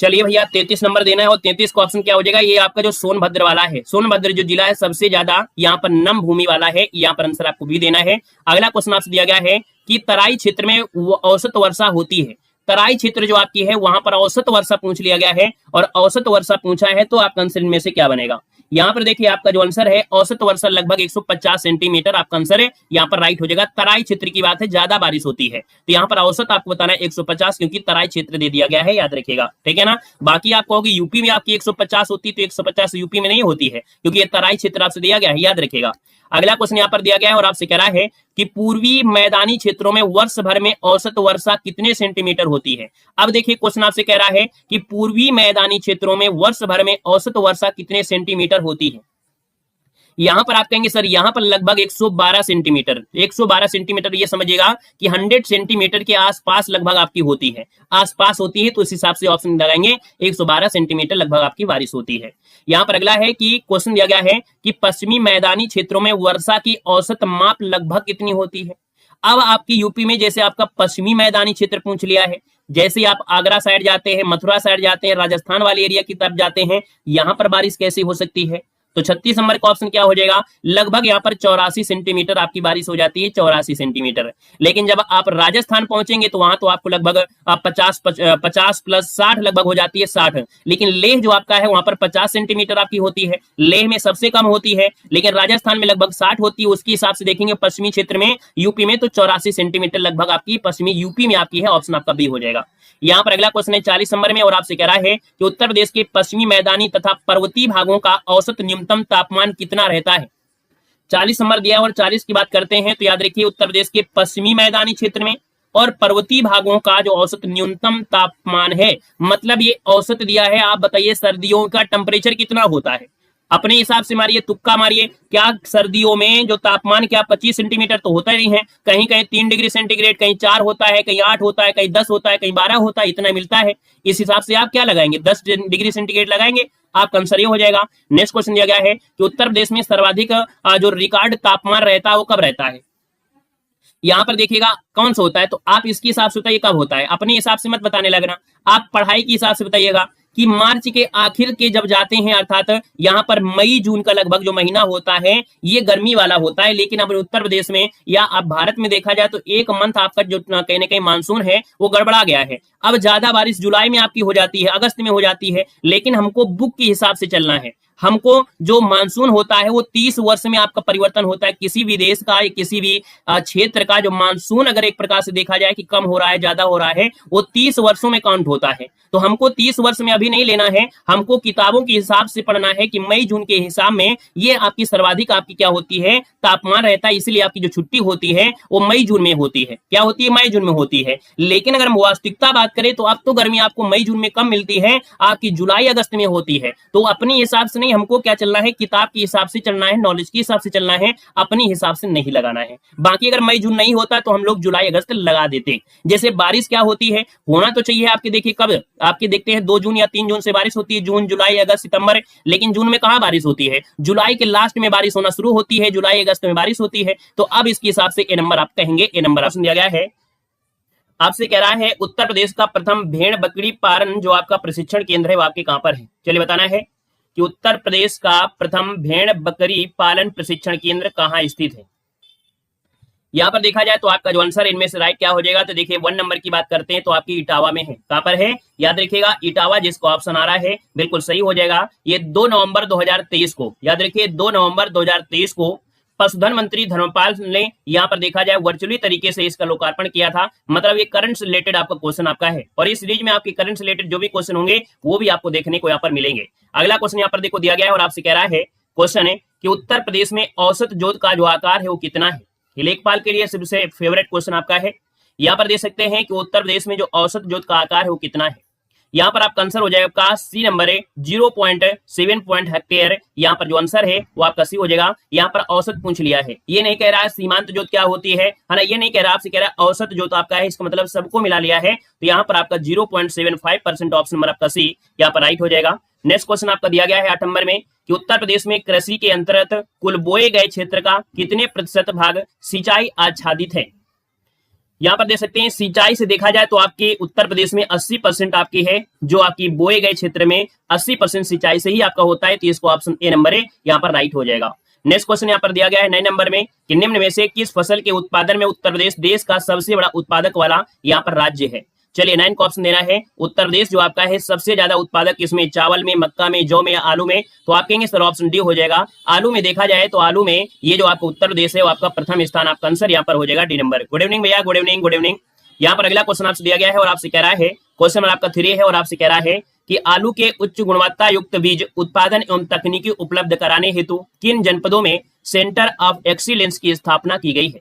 चलिए भैया 33 नंबर देना है, और 33 का ऑप्शन क्या हो जाएगा, ये आपका जो सोनभद्र वाला है। सोनभद्र जो जिला है सबसे ज्यादा यहाँ पर नम भूमि वाला है, यहाँ पर आंसर आपको भी देना है। अगला क्वेश्चन आपसे दिया गया है कि तराई क्षेत्र में औसत वर्षा होती है। तराई क्षेत्र जो आपकी है वहां पर औसत वर्षा पूछ लिया गया है, और औसत वर्षा पूछा है तो आपका आंसर इनमें से क्या बनेगा। यहाँ पर देखिए आपका जो आंसर है औसत वर्षा लगभग 150 सेंटीमीटर आपका आंसर है, यहाँ पर राइट हो जाएगा। तराई क्षेत्र की बात है, ज्यादा बारिश होती है, तो यहाँ पर औसत आपको बताना है 150, क्योंकि तराई क्षेत्र दे दिया गया है, याद रखिएगा, ठीक है ना। बाकी आप कहोगे यूपी में आपकी 150 होती, तो 150 यूपी में नहीं होती है, क्योंकि ये तराई क्षेत्र आपसे दिया गया है, याद रखिएगा। अगला क्वेश्चन यहाँ पर दिया गया है और आपसे कह रहा है कि पूर्वी मैदानी क्षेत्रों में वर्ष भर में औसत वर्षा कितने सेंटीमीटर होती है। अब देखिए क्वेश्चन आपसे कह रहा है कि पूर्वी मैदानी क्षेत्रों में वर्ष भर में औसत वर्षा कितने सेंटीमीटर होती है। यहां पर आप कहेंगे सर यहाँ पर लगभग 112 सेंटीमीटर। 112 सेंटीमीटर ये समझिएगा कि 100 सेंटीमीटर के आसपास लगभग आपकी होती है, आसपास होती है, तो इस हिसाब से ऑप्शन लगाएंगे 112 सेंटीमीटर लगभग आपकी बारिश होती है। यहाँ पर अगला है कि क्वेश्चन दिया गया है कि पश्चिमी मैदानी क्षेत्रों में वर्षा की औसत माप लगभग कितनी होती है। अब आपकी यूपी में जैसे आपका पश्चिमी मैदानी क्षेत्र पूछ लिया है, जैसे आप आगरा साइड जाते हैं, मथुरा साइड जाते हैं, राजस्थान वाले एरिया की तरफ जाते हैं, यहां पर बारिश कैसी हो सकती है। तो 36 नंबर का ऑप्शन क्या हो जाएगा, लगभग यहाँ पर 84 सेंटीमीटर आपकी बारिश हो जाती है, 84 सेंटीमीटर। लेकिन जब आप राजस्थान पहुंचेंगे तो वहां तो आपको लगभग 50 प्लस 60 लगभग हो जाती है, 60। लेकिन लेह जो आपका है वहां पर 50 सेंटीमीटर आपकी होती है, लेह में सबसे कम होती है, लेकिन राजस्थान में लगभग 60 होती है। उसके हिसाब से देखेंगे पश्चिमी क्षेत्र में यूपी में तो 84 सेंटीमीटर लगभग आपकी पश्चिमी यूपी में आपकी है, ऑप्शन आपका बी हो जाएगा। यहाँ पर अगला क्वेश्चन है 40 नंबर में और आपसे कह रहा है कि उत्तर प्रदेश के पश्चिमी मैदानी तथा पर्वतीय भागों का औसत न्यूनतम तापमान कितना रहता है। 40 नंबर दिया और 40 की बात करते हैं तो याद रखिए उत्तर प्रदेश के पश्चिमी मैदानी क्षेत्र में और पर्वतीय भागों का जो औसत न्यूनतम तापमान है, मतलब ये औसत दिया है, आप बताइए सर्दियों का टेम्परेचर कितना होता है, अपने हिसाब से मारिए, तुक्का मारिए। क्या सर्दियों में जो तापमान क्या 25 सेंटीमीटर तो होता ही नहीं है, कहीं कहीं 3 डिग्री सेंटीग्रेड, कहीं 4 होता है, कहीं 8 होता है, कहीं 10 होता है, कहीं 12 होता है, इतना मिलता है। इस हिसाब से आप क्या लगाएंगे, 10 डिग्री सेंटीग्रेड लगाएंगे, आपका आंसर ये हो जाएगा। नेक्स्ट क्वेश्चन दिया गया है कि उत्तर प्रदेश में सर्वाधिक जो रिकॉर्ड तापमान रहता है वो कब रहता है। यहाँ पर देखिएगा कौन सा होता है, तो आप इसके हिसाब से बताइए कब होता है, अपने हिसाब से मत बताने लगना, आप पढ़ाई के हिसाब से बताइएगा कि मार्च के आखिर के जब जाते हैं, अर्थात यहाँ पर मई जून का लगभग जो महीना होता है ये गर्मी वाला होता है। लेकिन अब उत्तर प्रदेश में या अब भारत में देखा जाए तो एक मंथ आपका जो कहीं ना कहीं मानसून है वो गड़बड़ा गया है। अब ज्यादा बारिश जुलाई में आपकी हो जाती है, अगस्त में हो जाती है, लेकिन हमको बुक के हिसाब से चलना है। हमको जो मानसून होता है वो 30 वर्ष में आपका परिवर्तन होता है। किसी भी देश का या किसी भी क्षेत्र का जो मानसून अगर एक प्रकार से देखा जाए कि कम हो रहा है, ज्यादा हो रहा है, वो 30 वर्षों में काउंट होता है। तो हमको 30 वर्ष में अभी नहीं लेना है, हमको किताबों के हिसाब से पढ़ना है कि मई जून के हिसाब में ये आपकी सर्वाधिक आपकी क्या होती है, तापमान रहता है। इसलिए आपकी जो छुट्टी होती है वो मई जून में होती है। क्या होती है? मई जून में होती है। लेकिन अगर हम वास्तविकता बात करें तो अब तो गर्मी आपको मई जून में कम मिलती है, आपकी जुलाई अगस्त में होती है। तो अपने हिसाब से नहीं, हमको क्या चलना है, किताब के हिसाब से चलना है, नॉलेज के हिसाब से चलना है, अपने हिसाब से नहीं लगाना है। बाकी अगर मई जून नहीं होता तो हम लोग जुलाई अगस्त लगा देते। जैसे बारिश क्या होती है, होना तो चाहिए आपके, देखिए कब आपके देखते हैं 2 जून या 3 जून से बारिश होती है, जून जुलाई अगस्त सितंबर। लेकिन जून में कहां बारिश होती है? जुलाई के लास्ट में बारिश होना शुरू होती है, जुलाई अगस्त में बारिश होती है। तो अब इसके हिसाब से ए नंबर आप कहेंगे। ए नंबर ऑप्शन दिया गया है। आपसे कह रहा है उत्तर प्रदेश का प्रथम भेड़ बकरी पालन जो आपका प्रशिक्षण केंद्र है वो आपके कहां पर है? चलिए बताना है कि उत्तर प्रदेश का प्रथम भेड़ बकरी पालन प्रशिक्षण केंद्र कहां स्थित है। यहां पर देखा जाए तो आपका जो आंसर इनमें से राइट क्या हो जाएगा, तो देखिए 1 नंबर की बात करते हैं तो आपकी इटावा में है। कहां पर है? याद रखिएगा इटावा, जिसको ऑप्शन आ रहा है बिल्कुल सही हो जाएगा। ये 2 नवंबर 2023 को, याद रखिए 2 नवंबर 2023 को पशुधन मंत्री धर्मपाल ने यहाँ पर देखा जाए वर्चुअली तरीके से इसका लोकार्पण किया था। मतलब ये करंट से रिलेटेड आपका क्वेश्चन आपका है, और इस सीरीज में आपके करंट से रिलेटेड जो भी क्वेश्चन होंगे वो भी आपको देखने को यहाँ पर मिलेंगे। अगला क्वेश्चन यहाँ पर देखो दिया गया है और आपसे कह रहा है, क्वेश्चन है कि उत्तर प्रदेश में औसत जोत का जो आकार है वो कितना है। ये लेखपाल के लिए सबसे फेवरेट क्वेश्चन आपका है। यहाँ पर देख सकते हैं कि उत्तर प्रदेश में जो औसत जोत का आकार है वो कितना है। यहाँ पर आपका आंसर हो जाएगा आपका सी नंबर है 0.7 हेक्टेयर। यहाँ पर जो आंसर है वो आपका सी हो जाएगा। यहाँ पर औसत पूछ लिया है, ये नहीं कह रहा है सीमांत जोत क्या होती है ना, ये नहीं कह रहा, आपसे कह रहा है औसत जोत आपका है, इसका मतलब सबको मिला लिया है। तो यहाँ पर आपका 0.75% ऑप्शन नंबर आपका सी यहाँ पर राइट हो जाएगा। नेक्स्ट क्वेश्चन आपका दिया गया है 8 नंबर में कि उत्तर प्रदेश में कृषि के अंतर्गत कुल बोए गए क्षेत्र का कितने प्रतिशत भाग सिंचाई आच्छादित है। यहाँ पर देख सकते हैं सिंचाई से देखा जाए तो आपके उत्तर प्रदेश में 80% आपकी है, जो आपकी बोए गए क्षेत्र में 80% सिंचाई से ही आपका होता है। तो इसको ऑप्शन ए नंबर है यहाँ पर राइट हो जाएगा। नेक्स्ट क्वेश्चन यहाँ पर दिया गया है 9 नंबर में कि निम्न में से किस फसल के उत्पादन में उत्तर प्रदेश देश का सबसे बड़ा उत्पादक वाला यहाँ पर राज्य है। चलिए 9 को ऑप्शन देना है। उत्तर प्रदेश जो आपका है सबसे ज्यादा उत्पादक इसमें चावल में, मक्का में, जौ में या आलू में, तो आप कहेंगे सर ऑप्शन डी हो जाएगा। आलू में देखा जाए तो आलू में ये जो आपका उत्तर प्रदेश है वो आपका प्रथम स्थान, आपका आंसर यहाँ पर हो जाएगा डी नंबर। गुड इवनिंग भैया, गुड इवनिंग, गुड इवनिंग। यहाँ पर अगला क्वेश्चन आपसे दिया गया है और आपसे कह रहा है, क्वेश्चन नंबर आपका 3 है और आपसे कह रहा है कि आलू के उच्च गुणवत्ता युक्त बीज उत्पादन एवं तकनीकी उपलब्ध कराने हेतु किन जनपदों में सेंटर ऑफ एक्सीलेंस की स्थापना की गई है।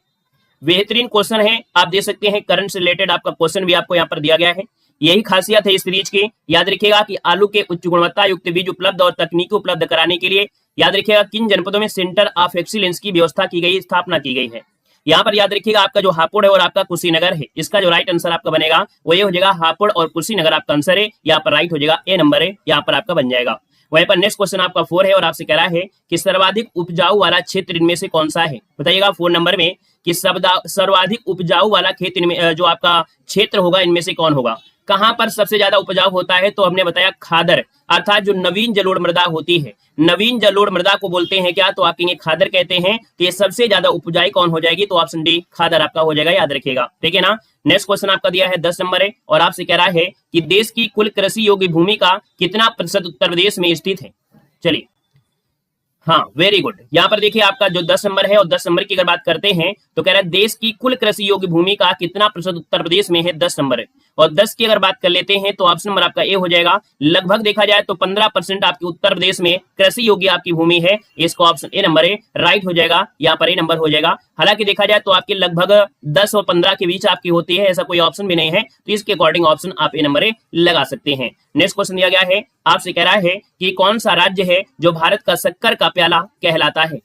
बेहतरीन क्वेश्चन है, आप देख सकते हैं करंट से रिलेटेड आपका क्वेश्चन भी आपको यहाँ पर दिया गया है। यही खासियत है इस सीरीज की। याद रखिएगा कि आलू के उच्च गुणवत्ता युक्त बीज उपलब्ध और तकनीकी उपलब्ध कराने के लिए याद रखिएगा किन जनपदों में सेंटर ऑफ एक्सीलेंस की व्यवस्था की गई, स्थापना की गई है। यहाँ पर याद रखिएगा आपका जो हापुड़ है और आपका कुशीनगर है, इसका जो राइट आंसर आपका बनेगा वो ये हो जाएगा हापुड़ और कुशीनगर आपका आंसर है, यहाँ पर राइट हो जाएगा ए नंबर है, यहाँ पर आपका बन जाएगा। वहीं पर नेक्स्ट क्वेश्चन आपका 4 है और आपसे कह रहा है कि सर्वाधिक उपजाऊ वाला क्षेत्र इनमें से कौन सा है। बताइएगा 4 नंबर में कि सर्वाधिक उपजाऊ वाला खेत इनमें जो आपका क्षेत्र होगा इनमें से कौन होगा। कहां पर सबसे ज्यादा उपजाऊ होता है, तो हमने बताया खादर, अर्थात जो नवीन जलोढ़ मृदा होती है, नवीन जलोढ़ मृदा को बोलते हैं क्या, तो आप कहेंगे खादर कहते हैं। तो ये सबसे ज्यादा उपजाऊ कौन हो जाएगी, तो ऑप्शन डी खादर आपका हो जाएगा, याद रखिएगा, ठीक है ना। नेक्स्ट क्वेश्चन आपका दिया है 10 नंबर है और आपसे कह रहा है कि देश की कुल कृषि योग्य भूमि का कितना प्रतिशत उत्तर प्रदेश में स्थित है। चलिए हाँ, वेरी गुड। यहाँ पर देखिए आपका जो 10 नंबर है और 10 नंबर की अगर बात करते हैं तो कह रहा है देश की कुल कृषि योग्य भूमि का कितना प्रतिशत उत्तर प्रदेश में है, 10 नंबर है। और 10 की अगर बात कर लेते हैं तो ऑप्शन नंबर आपका ए हो जाएगा। लगभग देखा जाए तो 15% आपके उत्तर प्रदेश में कृषि योग्य आपकी भूमि है, इसको ऑप्शन ए नंबर है राइट हो जाएगा, यहाँ पर ए नंबर हो जाएगा। हालांकि देखा जाए तो आपकी लगभग 10 और 15 के बीच आपकी होती है, ऐसा कोई ऑप्शन भी नहीं है, तो इसके अकॉर्डिंग ऑप्शन आप ए नंबर ए लगा सकते हैं। नेक्स्ट क्वेश्चन दिया गया है, आपसे कह रहा है कि कौन सा राज्य है जो भारत का शक्कर का प्याला कहलाता है।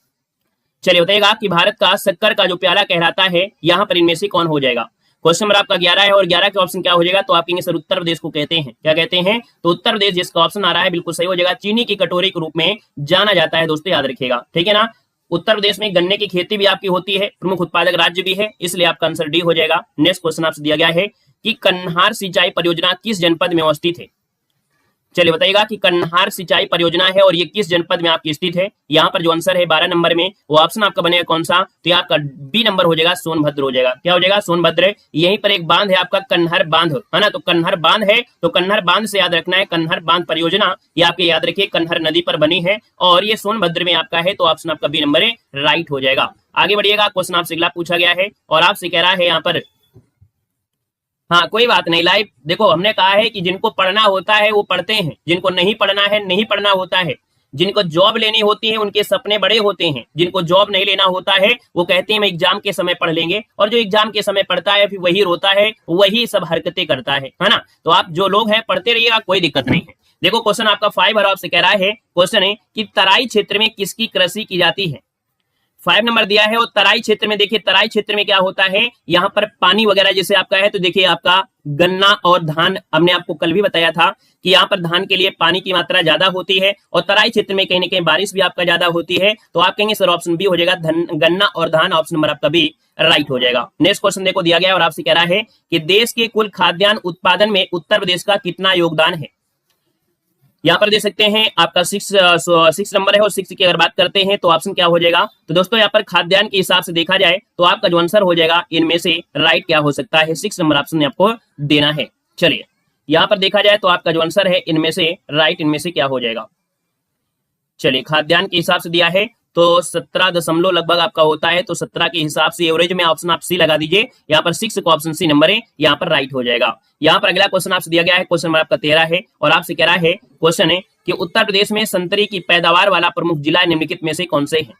चलिए बताइएगा कि भारत का शक्कर का जो प्याला कहलाता है, यहाँ पर इनमें से कौन हो जाएगा। क्वेश्चन नंबर आपका 11 है और 11 के ऑप्शन क्या हो जाएगा, तो आप कहेंगे सर उत्तर प्रदेश को कहते हैं, क्या कहते हैं, तो उत्तर प्रदेश जिसका ऑप्शन आ रहा है बिल्कुल सही हो जाएगा। चीनी की कटोरी के रूप में जाना जाता है दोस्तों, याद रखिएगा, ठीक है ना। उत्तर प्रदेश में गन्ने की खेती भी आपकी होती है, प्रमुख उत्पादक राज्य भी है, इसलिए आपका आंसर डी हो जाएगा। नेक्स्ट क्वेश्चन आपसे दिया गया है कि कन्हार सिंचाई परियोजना किस जनपद में अवस्थित है। चलिए बताइएगा कि कन्हार सिंचाई परियोजना है और ये किस जनपद में आपकी स्थित है। यहाँ पर जो आंसर है 12 नंबर में, वो ऑप्शन आपका बनेगा कौन सा, तो आपका बी नंबर हो जाएगा, सोनभद्र हो जाएगा। क्या हो जाएगा, सोनभद्र। यहीं पर एक बांध है आपका कन्हर बांध, है ना, तो कन्हर बांध है, तो कन्हर बांध से याद रखना है, कन्हर बांध परियोजना ये आपके याद रखिए कन्हर नदी पर बनी है और ये सोनभद्र में आपका है, तो ऑप्शन आपका बी नंबर है, राइट हो जाएगा। आगे बढ़िएगा, क्वेश्चन आपसे अगला पूछा गया है और आपसे कह रहा है यहाँ पर, हाँ कोई बात नहीं, लाइव देखो हमने कहा है कि जिनको पढ़ना होता है वो पढ़ते हैं, जिनको नहीं पढ़ना है नहीं पढ़ना होता है। जिनको जॉब लेनी होती है उनके सपने बड़े होते हैं, जिनको जॉब नहीं लेना होता है वो कहते हैं हम एग्जाम के समय पढ़ लेंगे, और जो एग्जाम के समय पढ़ता है फिर वही रोता है, वही सब हरकतें करता है ना। तो आप जो लोग हैं पढ़ते रहिएगा, कोई दिक्कत नहीं है। देखो क्वेश्चन आपका 5 और आपसे कह रहा है, क्वेश्चन है कि तराई क्षेत्र में किसकी कृषि की जाती है। 5 नंबर दिया है और तराई क्षेत्र में, देखिए तराई क्षेत्र में क्या होता है, यहाँ पर पानी वगैरह जैसे आपका है, तो देखिए आपका गन्ना और धान, हमने आपको कल भी बताया था कि यहाँ पर धान के लिए पानी की मात्रा ज्यादा होती है और तराई क्षेत्र में कहीं ना कहीं बारिश भी आपका ज्यादा होती है, तो आप कहेंगे सर ऑप्शन बी हो जाएगा, गन्ना और धान, ऑप्शन नंबर आपका बी राइट हो जाएगा। नेक्स्ट क्वेश्चन देखो दिया गया और आपसे कह रहा है कि देश के कुल खाद्यान्न उत्पादन में उत्तर प्रदेश का कितना योगदान है। यहाँ पर दे सकते हैं आपका 6 नंबर है और 6 की अगर बात करते हैं तो ऑप्शन क्या हो जाएगा, तो दोस्तों यहाँ पर खाद्यान्न के हिसाब से देखा जाए तो आपका जो आंसर हो जाएगा इनमें से राइट क्या हो सकता है, 6 नंबर ऑप्शन आपको देना है। चलिए यहाँ पर देखा जाए तो आपका जो आंसर है इनमें से राइट इनमें से क्या हो जाएगा। चलिए खाद्यान्न के हिसाब से दिया है तो 17 दशमलव लगभग आपका होता है, तो 17 के हिसाब से एवरेज में ऑप्शन आप सी लगा दीजिए, यहाँ पर 6 को ऑप्शन सी नंबर है, यहाँ पर राइट हो जाएगा। यहाँ पर अगला क्वेश्चन आपसे दिया गया है, क्वेश्चन नंबर आपका 13 है और आपसे कह रहा है, क्वेश्चन है कि उत्तर प्रदेश में संतरी की पैदावार वाला प्रमुख जिला निम्नलिखित में से कौन से है।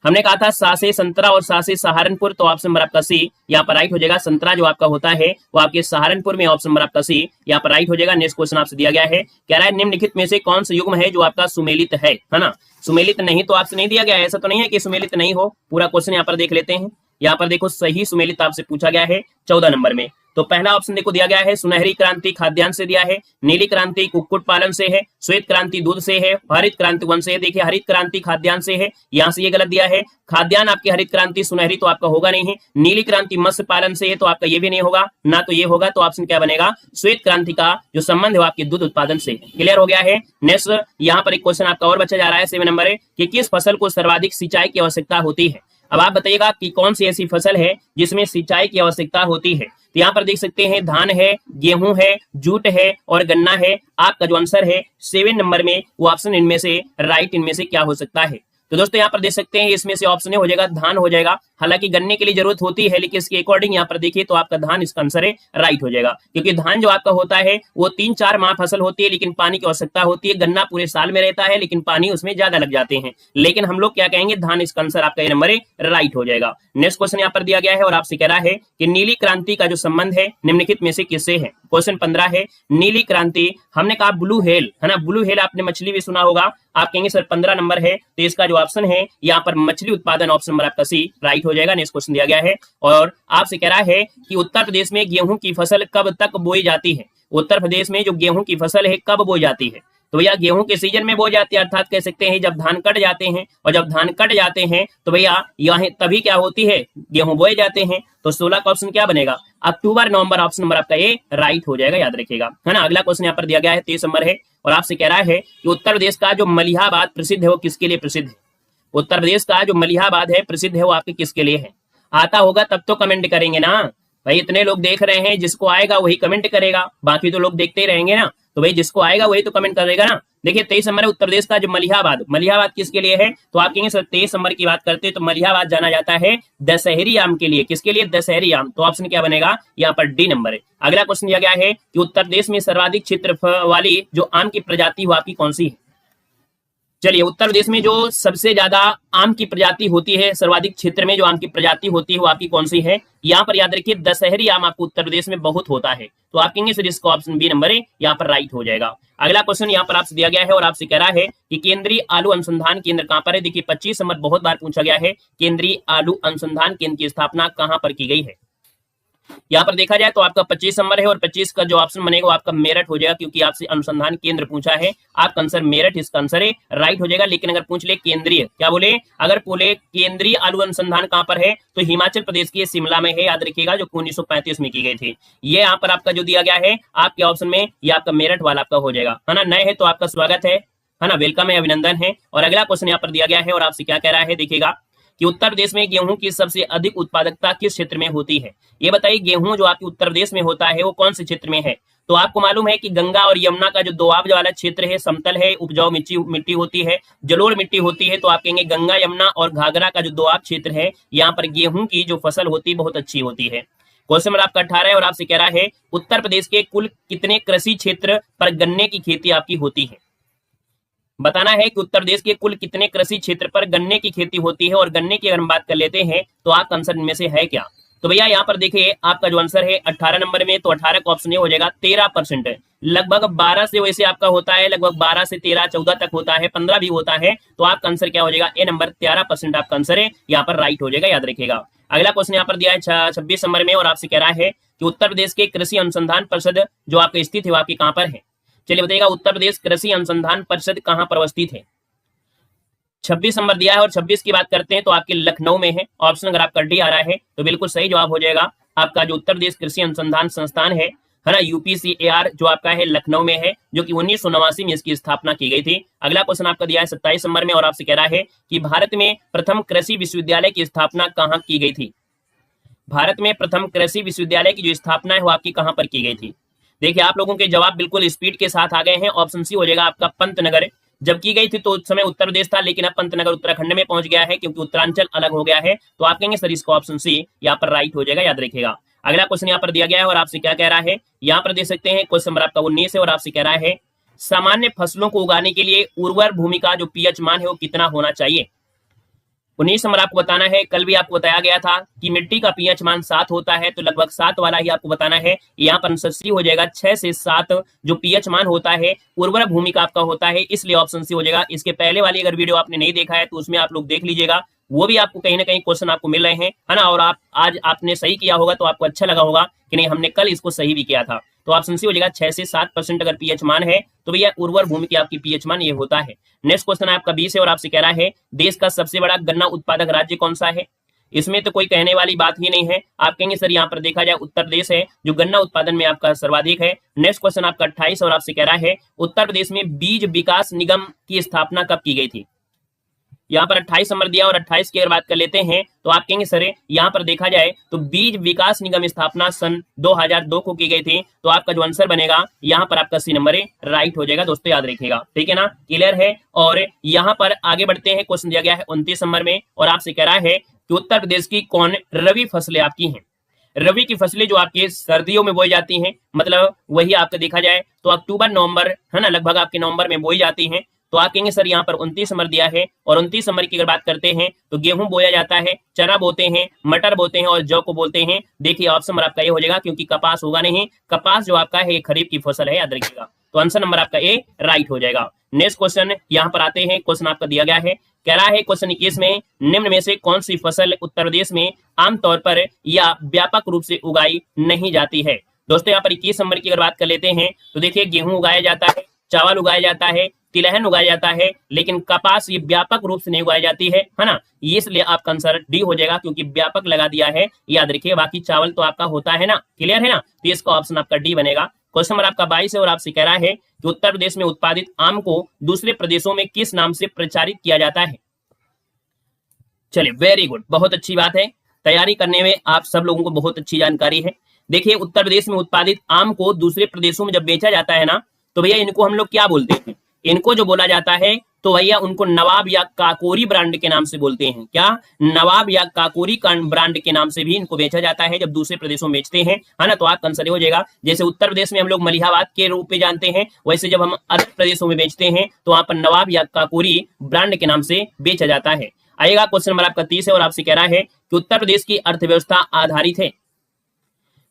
हमने कहा था सासे संतरा और सासे सहारनपुर, तो ऑप्शन नंबर आपका सी यहाँ पर राइट हो जाएगा। संतरा जो आपका होता है वो आपके सहारनपुर में, ऑप्शन नंबर आपका सी यहाँ पर राइट हो जाएगा। नेक्स्ट क्वेश्चन आपसे दिया गया है, कह रहा है निम्नलिखित में से कौन सा युग्म है जो आपका सुमेलित है ना। सुमेलित नहीं तो आपसे नहीं दिया गया है, ऐसा तो नहीं है कि सुमेलित नहीं हो, पूरा क्वेश्चन यहाँ पर देख लेते हैं। यहाँ पर देखो सही सुमेलित आपसे पूछा गया है 14 नंबर में, तो पहला ऑप्शन देखो दिया गया है सुनहरी क्रांति खाद्यान्न से दिया है, नीली क्रांति कुक्कुट पालन से है, श्वेत क्रांति दूध से है, हरित क्रांति वन से है। देखिए हरित क्रांति खाद्यान्न से है, यहाँ से ये गलत दिया है। खाद्यान्न आपकी हरित क्रांति सुनहरी तो आपका होगा नहीं है। नीली क्रांति मत्स्य पालन से है, तो आपका ये भी नहीं होगा, ना तो ये होगा, तो ऑप्शन क्या बनेगा, श्वेत क्रांति का जो संबंध है आपके दूध उत्पादन से। क्लियर हो गया है। नेक्स्ट यहाँ पर एक क्वेश्चन आपका और बचा जा रहा है 7 नंबर है कि किस फसल को सर्वाधिक सिंचाई की आवश्यकता होती है। अब आप बताइएगा कि कौन सी ऐसी फसल है जिसमें सिंचाई की आवश्यकता होती है। तो यहाँ पर देख सकते हैं धान है, गेहूं है, जूट है और गन्ना है। आपका जो आंसर है 7 नंबर में वो ऑप्शन इनमें से राइट इनमें से क्या हो सकता है। तो दोस्तों यहाँ पर देख सकते हैं इसमें से ऑप्शन हो जाएगा धान हो जाएगा। हालांकि गन्ने के लिए जरूरत होती है, लेकिन इसके अकॉर्डिंग यहाँ पर देखिए तो आपका धान इसका आंसर है राइट हो जाएगा, क्योंकि धान जो आपका होता है वो 3-4 माह फसल होती है, लेकिन पानी की आवश्यकता होती है। गन्ना पूरे साल में रहता है लेकिन पानी उसमें ज्यादा लग जाते हैं, लेकिन हम लोग क्या कहेंगे, धान इसका आंसर आपका ये नंबर है राइट हो जाएगा। नेक्स्ट क्वेश्चन यहाँ पर दिया गया है और आपसे कह रहा है कि नीली क्रांति का जो संबंध है निम्नलिखित में से किससे है। क्वेश्चन 15 है, नीली क्रांति, हमने कहा ब्लू हेल है ना, ब्लू हेल आपने मछली भी सुना होगा, आप कहेंगे सर 15 नंबर है, तो इसका जो ऑप्शन है यहाँ पर मछली उत्पादन, ऑप्शन नंबर आपका सी राइट हो जाएगा। नेक्स्ट क्वेश्चन दिया गया है और आपसे कह रहा है कि उत्तर प्रदेश में गेहूं की फसल कब तक बोई जाती है। उत्तर प्रदेश में जो गेहूं की फसल है कब बोई जाती है, तो भैया गेहूं के सीजन में बोई जाती है, अर्थात कह सकते हैं जब धान कट जाते हैं, और जब धान कट जाते हैं तो भैया यहाँ तभी क्या होती है, गेहूं बोए जाते हैं। तो 16 का ऑप्शन क्या बनेगा, अक्टूबर नवंबर, ऑप्शन नंबर आपका ये राइट हो जाएगा, याद रखिएगा है ना। अगला क्वेश्चन यहाँ पर दिया गया है 23 नंबर है और आपसे कह रहा है कि उत्तर प्रदेश का जो मलिहाबाद प्रसिद्ध है वो किसके लिए प्रसिद्ध है। उत्तर प्रदेश का जो मलिहाबाद है प्रसिद्ध है वो आपके किसके लिए है। आता होगा तब तो कमेंट करेंगे ना भाई, इतने लोग देख रहे हैं, जिसको आएगा वही कमेंट करेगा, बाकी तो लोग देखते ही रहेंगे ना, तो भाई जिसको आएगा वही तो कमेंट करेगा ना। देखिए 23 नंबर है उत्तर प्रदेश का जो मलिहाबाद, मलिहाबाद किसके लिए है, तो आप कहेंगे सर 23 नंबर की बात करते हैं तो मलिहाबाद जाना जाता है दशहरी आम के लिए। किसके लिए, दशहरी आम, तो ऑप्शन क्या बनेगा यहाँ पर डी नंबर है। अगला क्वेश्चन दिया गया है कि उत्तर प्रदेश में सर्वाधिक क्षेत्रफल वाली जो आम की प्रजाति वो आपकी कौन सी है। चलिए उत्तर प्रदेश में जो सबसे ज्यादा आम की प्रजाति होती है, सर्वाधिक क्षेत्र में जो आम की प्रजाति होती है वो आपकी कौन सी है। यहाँ पर याद रखिए दशहरी आम आपको उत्तर प्रदेश में बहुत होता है, तो आप कहेंगे सर इसका ऑप्शन बी नंबर है यहाँ पर राइट हो जाएगा। अगला क्वेश्चन यहाँ पर आपसे दिया गया है और आपसे कह रहा है कि केंद्रीय आलू अनुसंधान केंद्र कहाँ पर है। देखिए 25 नंबर बहुत बार पूछा गया है, केंद्रीय आलू अनुसंधान केंद्र की स्थापना कहाँ पर की गई है। यहाँ पर देखा जाए तो आपका 25 नंबर है और 25 का जो ऑप्शन बनेगा वो आपका मेरठ हो जाएगा, क्योंकि आपसे अनुसंधान केंद्र पूछा है। आपका आंसर मेरठ इसका आंसर है, राइट हो जाएगा। लेकिन अगर पूछ ले केंद्रीय, क्या बोले, अगर बोले केंद्रीय आलू अनुसंधान कहाँ पर है, तो हिमाचल प्रदेश की शिमला में है, याद रखिएगा, जो 1935 में की गई थी। ये यहाँ पर आपका जो दिया गया है आपके ऑप्शन में, ये आपका मेरठ वाला आपका हो जाएगा, है ना। नए है तो आपका स्वागत है ना, वेलकम है, अभिनंदन है। और अगला क्वेश्चन यहाँ पर दिया गया है और आपसे क्या कह रहा है, देखिएगा कि उत्तर प्रदेश में गेहूं की सबसे अधिक उत्पादकता किस क्षेत्र में होती है। ये बताइए, गेहूं जो आपके उत्तर प्रदेश में होता है वो कौन से क्षेत्र में है। तो आपको मालूम है कि गंगा और यमुना का जो दोआब वाला क्षेत्र है, समतल है, उपजाऊ मिट्टी होती है, जलोढ़ मिट्टी होती है। तो आप कहेंगे गंगा यमुना और घाघरा का जो दोआब क्षेत्र है, यहाँ पर गेहूं की जो फसल होती है बहुत अच्छी होती है। क्वेश्चन नंबर आपका 18 है और आपसे कह रहा है उत्तर प्रदेश के कुल कितने कृषि क्षेत्र पर गन्ने की खेती आपकी होती है। बताना है कि उत्तर प्रदेश के कुल कितने कृषि क्षेत्र पर गन्ने की खेती होती है। और गन्ने की अगर हम बात कर लेते हैं तो आपका आंसर इनमें से है क्या। तो भैया यहाँ पर देखिए आपका जो आंसर है 18 नंबर में, तो 18 का ऑप्शन ये हो जाएगा 13%। लगभग 12 से वैसे आपका होता है, लगभग 12 से 13 14 तक होता है, 15 भी होता है। तो आपका आंसर क्या हो जाएगा, ए नंबर 13% आपका आंसर है, यहाँ पर राइट हो जाएगा, याद रखिएगा। अगला क्वेश्चन यहाँ पर दिया है 26 नंबर में और आपसे कह रहा है कि उत्तर प्रदेश के कृषि अनुसंधान परिषद जो आपका स्थित है वो आपकी कहाँ पर है। चलिए बताइएगा, उत्तर प्रदेश कृषि अनुसंधान परिषद कहाँ पर अवस्थित है। 26 नंबर दिया है और 26 की बात करते हैं तो आपके लखनऊ में है। ऑप्शन अगर आपका डी आ रहा है तो बिल्कुल सही जवाब हो जाएगा। आपका जो उत्तर प्रदेश कृषि अनुसंधान संस्थान है ना, यूपीसीएआर, जो आपका है लखनऊ में है, जो कि 1989 में इसकी स्थापना की गई थी। अगला क्वेश्चन आपका दिया है 27 नंबर में और आपसे कह रहा है कि भारत में प्रथम कृषि विश्वविद्यालय की स्थापना कहाँ की गई थी। भारत में प्रथम कृषि विश्वविद्यालय की जो स्थापना है वो आपकी कहाँ पर की गई थी। देखिए आप लोगों के जवाब बिल्कुल स्पीड के साथ आ गए हैं। ऑप्शन सी हो जाएगा आपका पंतनगर। जब की गई थी तो उस समय उत्तर प्रदेश था, लेकिन अब पंतनगर उत्तराखंड में पहुंच गया है, क्योंकि उत्तरांचल अलग हो गया है। तो आप कहेंगे सर इसका ऑप्शन सी यहाँ पर राइट हो जाएगा, याद रखिएगा। अगला क्वेश्चन यहाँ पर दिया गया है और आपसे क्या कह रहा है, यहाँ पर देख सकते हैं क्वेश्चन नंबर आपका 19 है और आपसे कह रहा है सामान्य फसलों को उगाने के लिए उर्वर भूमि का जो पीएच मान है वो कितना होना चाहिए। 19 नंबर आपको बताना है। कल भी आपको बताया गया था कि मिट्टी का पीएच मान 7 होता है, तो लगभग 7 वाला ही आपको बताना है। यहाँ पर आंसर सी हो जाएगा, 6 से 7 जो पीएच मान होता है उर्वरक भूमि का आपका होता है, इसलिए ऑप्शन सी हो जाएगा। इसके पहले वाली अगर वीडियो आपने नहीं देखा है तो उसमें आप लोग देख लीजिएगा, वो भी आपको कहीं ना कहीं क्वेश्चन आपको मिल रहे हैं, है ना। और आप आज आपने सही किया होगा तो आपको अच्छा लगा होगा कि नहीं हमने कल इसको सही भी किया था। तो ऑप्शन सी हो जाएगा 6 से 7% अगर पीएच मान है तो भैया उर्वर भूमि की आपकी पीएच मान ये होता है। नेक्स्ट क्वेश्चन है आपका 20 है और आपसे कह रहा है देश का सबसे बड़ा गन्ना उत्पादक राज्य कौन सा है। इसमें तो कोई कहने वाली बात ही नहीं है। आप कहेंगे सर यहाँ पर देखा जाए उत्तर प्रदेश है जो गन्ना उत्पादन में आपका सर्वाधिक है। नेक्स्ट क्वेश्चन आपका 28 और आपसे कह रहा है उत्तर प्रदेश में बीज विकास निगम की स्थापना कब की गई थी। यहाँ पर 28 नंबर दिया और 28 की अगर बात कर लेते हैं तो आप कहेंगे सर यहाँ पर देखा जाए तो बीज विकास निगम स्थापना सन 2002 को की गई थी। तो आपका जो आंसर बनेगा यहाँ पर आपका सी नंबर राइट हो जाएगा। दोस्तों याद रखिएगा, ठीक है ना, क्लियर है। और यहाँ पर आगे बढ़ते हैं, क्वेश्चन दिया गया है 29 नंबर में और आपसे कह रहा है कि उत्तर प्रदेश की कौन रबी फसलें आपकी हैं। रबी की फसलें जो आपके सर्दियों में बोई जाती हैं, मतलब वही आपका देखा जाए तो अक्टूबर नवंबर, है ना, लगभग आपके नवंबर में बोई जाती हैं। तो आप कहेंगे सर यहाँ पर 29 नंबर दिया है और 29 नंबर की अगर बात करते हैं तो गेहूं बोया जाता है, चना बोते हैं, मटर बोते हैं और जौ को बोलते हैं। देखिए ऑप्शन नंबर आपका ये हो जाएगा, क्योंकि कपास होगा नहीं, कपास जो आपका है खरीफ की फसल है, याद रखिएगा। तो आंसर नंबर आपका ए राइट हो जाएगा। नेक्स्ट क्वेश्चन यहाँ पर आते हैं, क्वेश्चन आपका दिया गया है, कह रहा है क्वेश्चन 21 में निम्न में से कौन सी फसल उत्तर प्रदेश में आमतौर पर या व्यापक रूप से उगाई नहीं जाती है। दोस्तों यहाँ पर 21 नंबर की अगर बात कर लेते हैं तो देखिए गेहूं उगाया जाता है, चावल उगाया जाता है, तिलहन उगाया जाता है, लेकिन कपास ये व्यापक रूप से नहीं उगाई जाती है ना। इसलिए आपका आंसर डी हो जाएगा, क्योंकि व्यापक लगा दिया है, याद रखिए। बाकी चावल तो आपका होता है ना, क्लियर है ना। तो इसका ऑप्शन आपका डी बनेगा। क्वेश्चन नंबर आपका 22 है और आपसे कह रहा है कि उत्तर प्रदेश में उत्पादित आम को दूसरे प्रदेशों में किस नाम से प्रचारित किया जाता है। चलिए वेरी गुड, बहुत अच्छी बात है। तैयारी करने में आप सब लोगों को बहुत अच्छी जानकारी है। देखिए उत्तर प्रदेश में उत्पादित आम को दूसरे प्रदेशों में जब बेचा जाता है ना, तो भैया इनको हम लोग क्या बोलते हैं, इनको जो बोला जाता है तो भैया उनको नवाब या काकोरी ब्रांड के नाम से बोलते हैं। क्या, नवाब या काकोरी ब्रांड के नाम से भी इनको बेचा जाता है जब दूसरे प्रदेशों में बेचते हैं, है ना। तो आपका आंसर हो जाएगा, जैसे उत्तर प्रदेश में हम लोग मलिहाबाद के रूप में जानते हैं, वैसे जब हम अदर प्रदेशों में बेचते हैं तो वहां पर नवाब या काकोरी ब्रांड के नाम से बेचा जाता है। आएगा क्वेश्चन नंबर आपका 30 है और आपसे कह रहा है कि उत्तर प्रदेश की अर्थव्यवस्था आधारित है।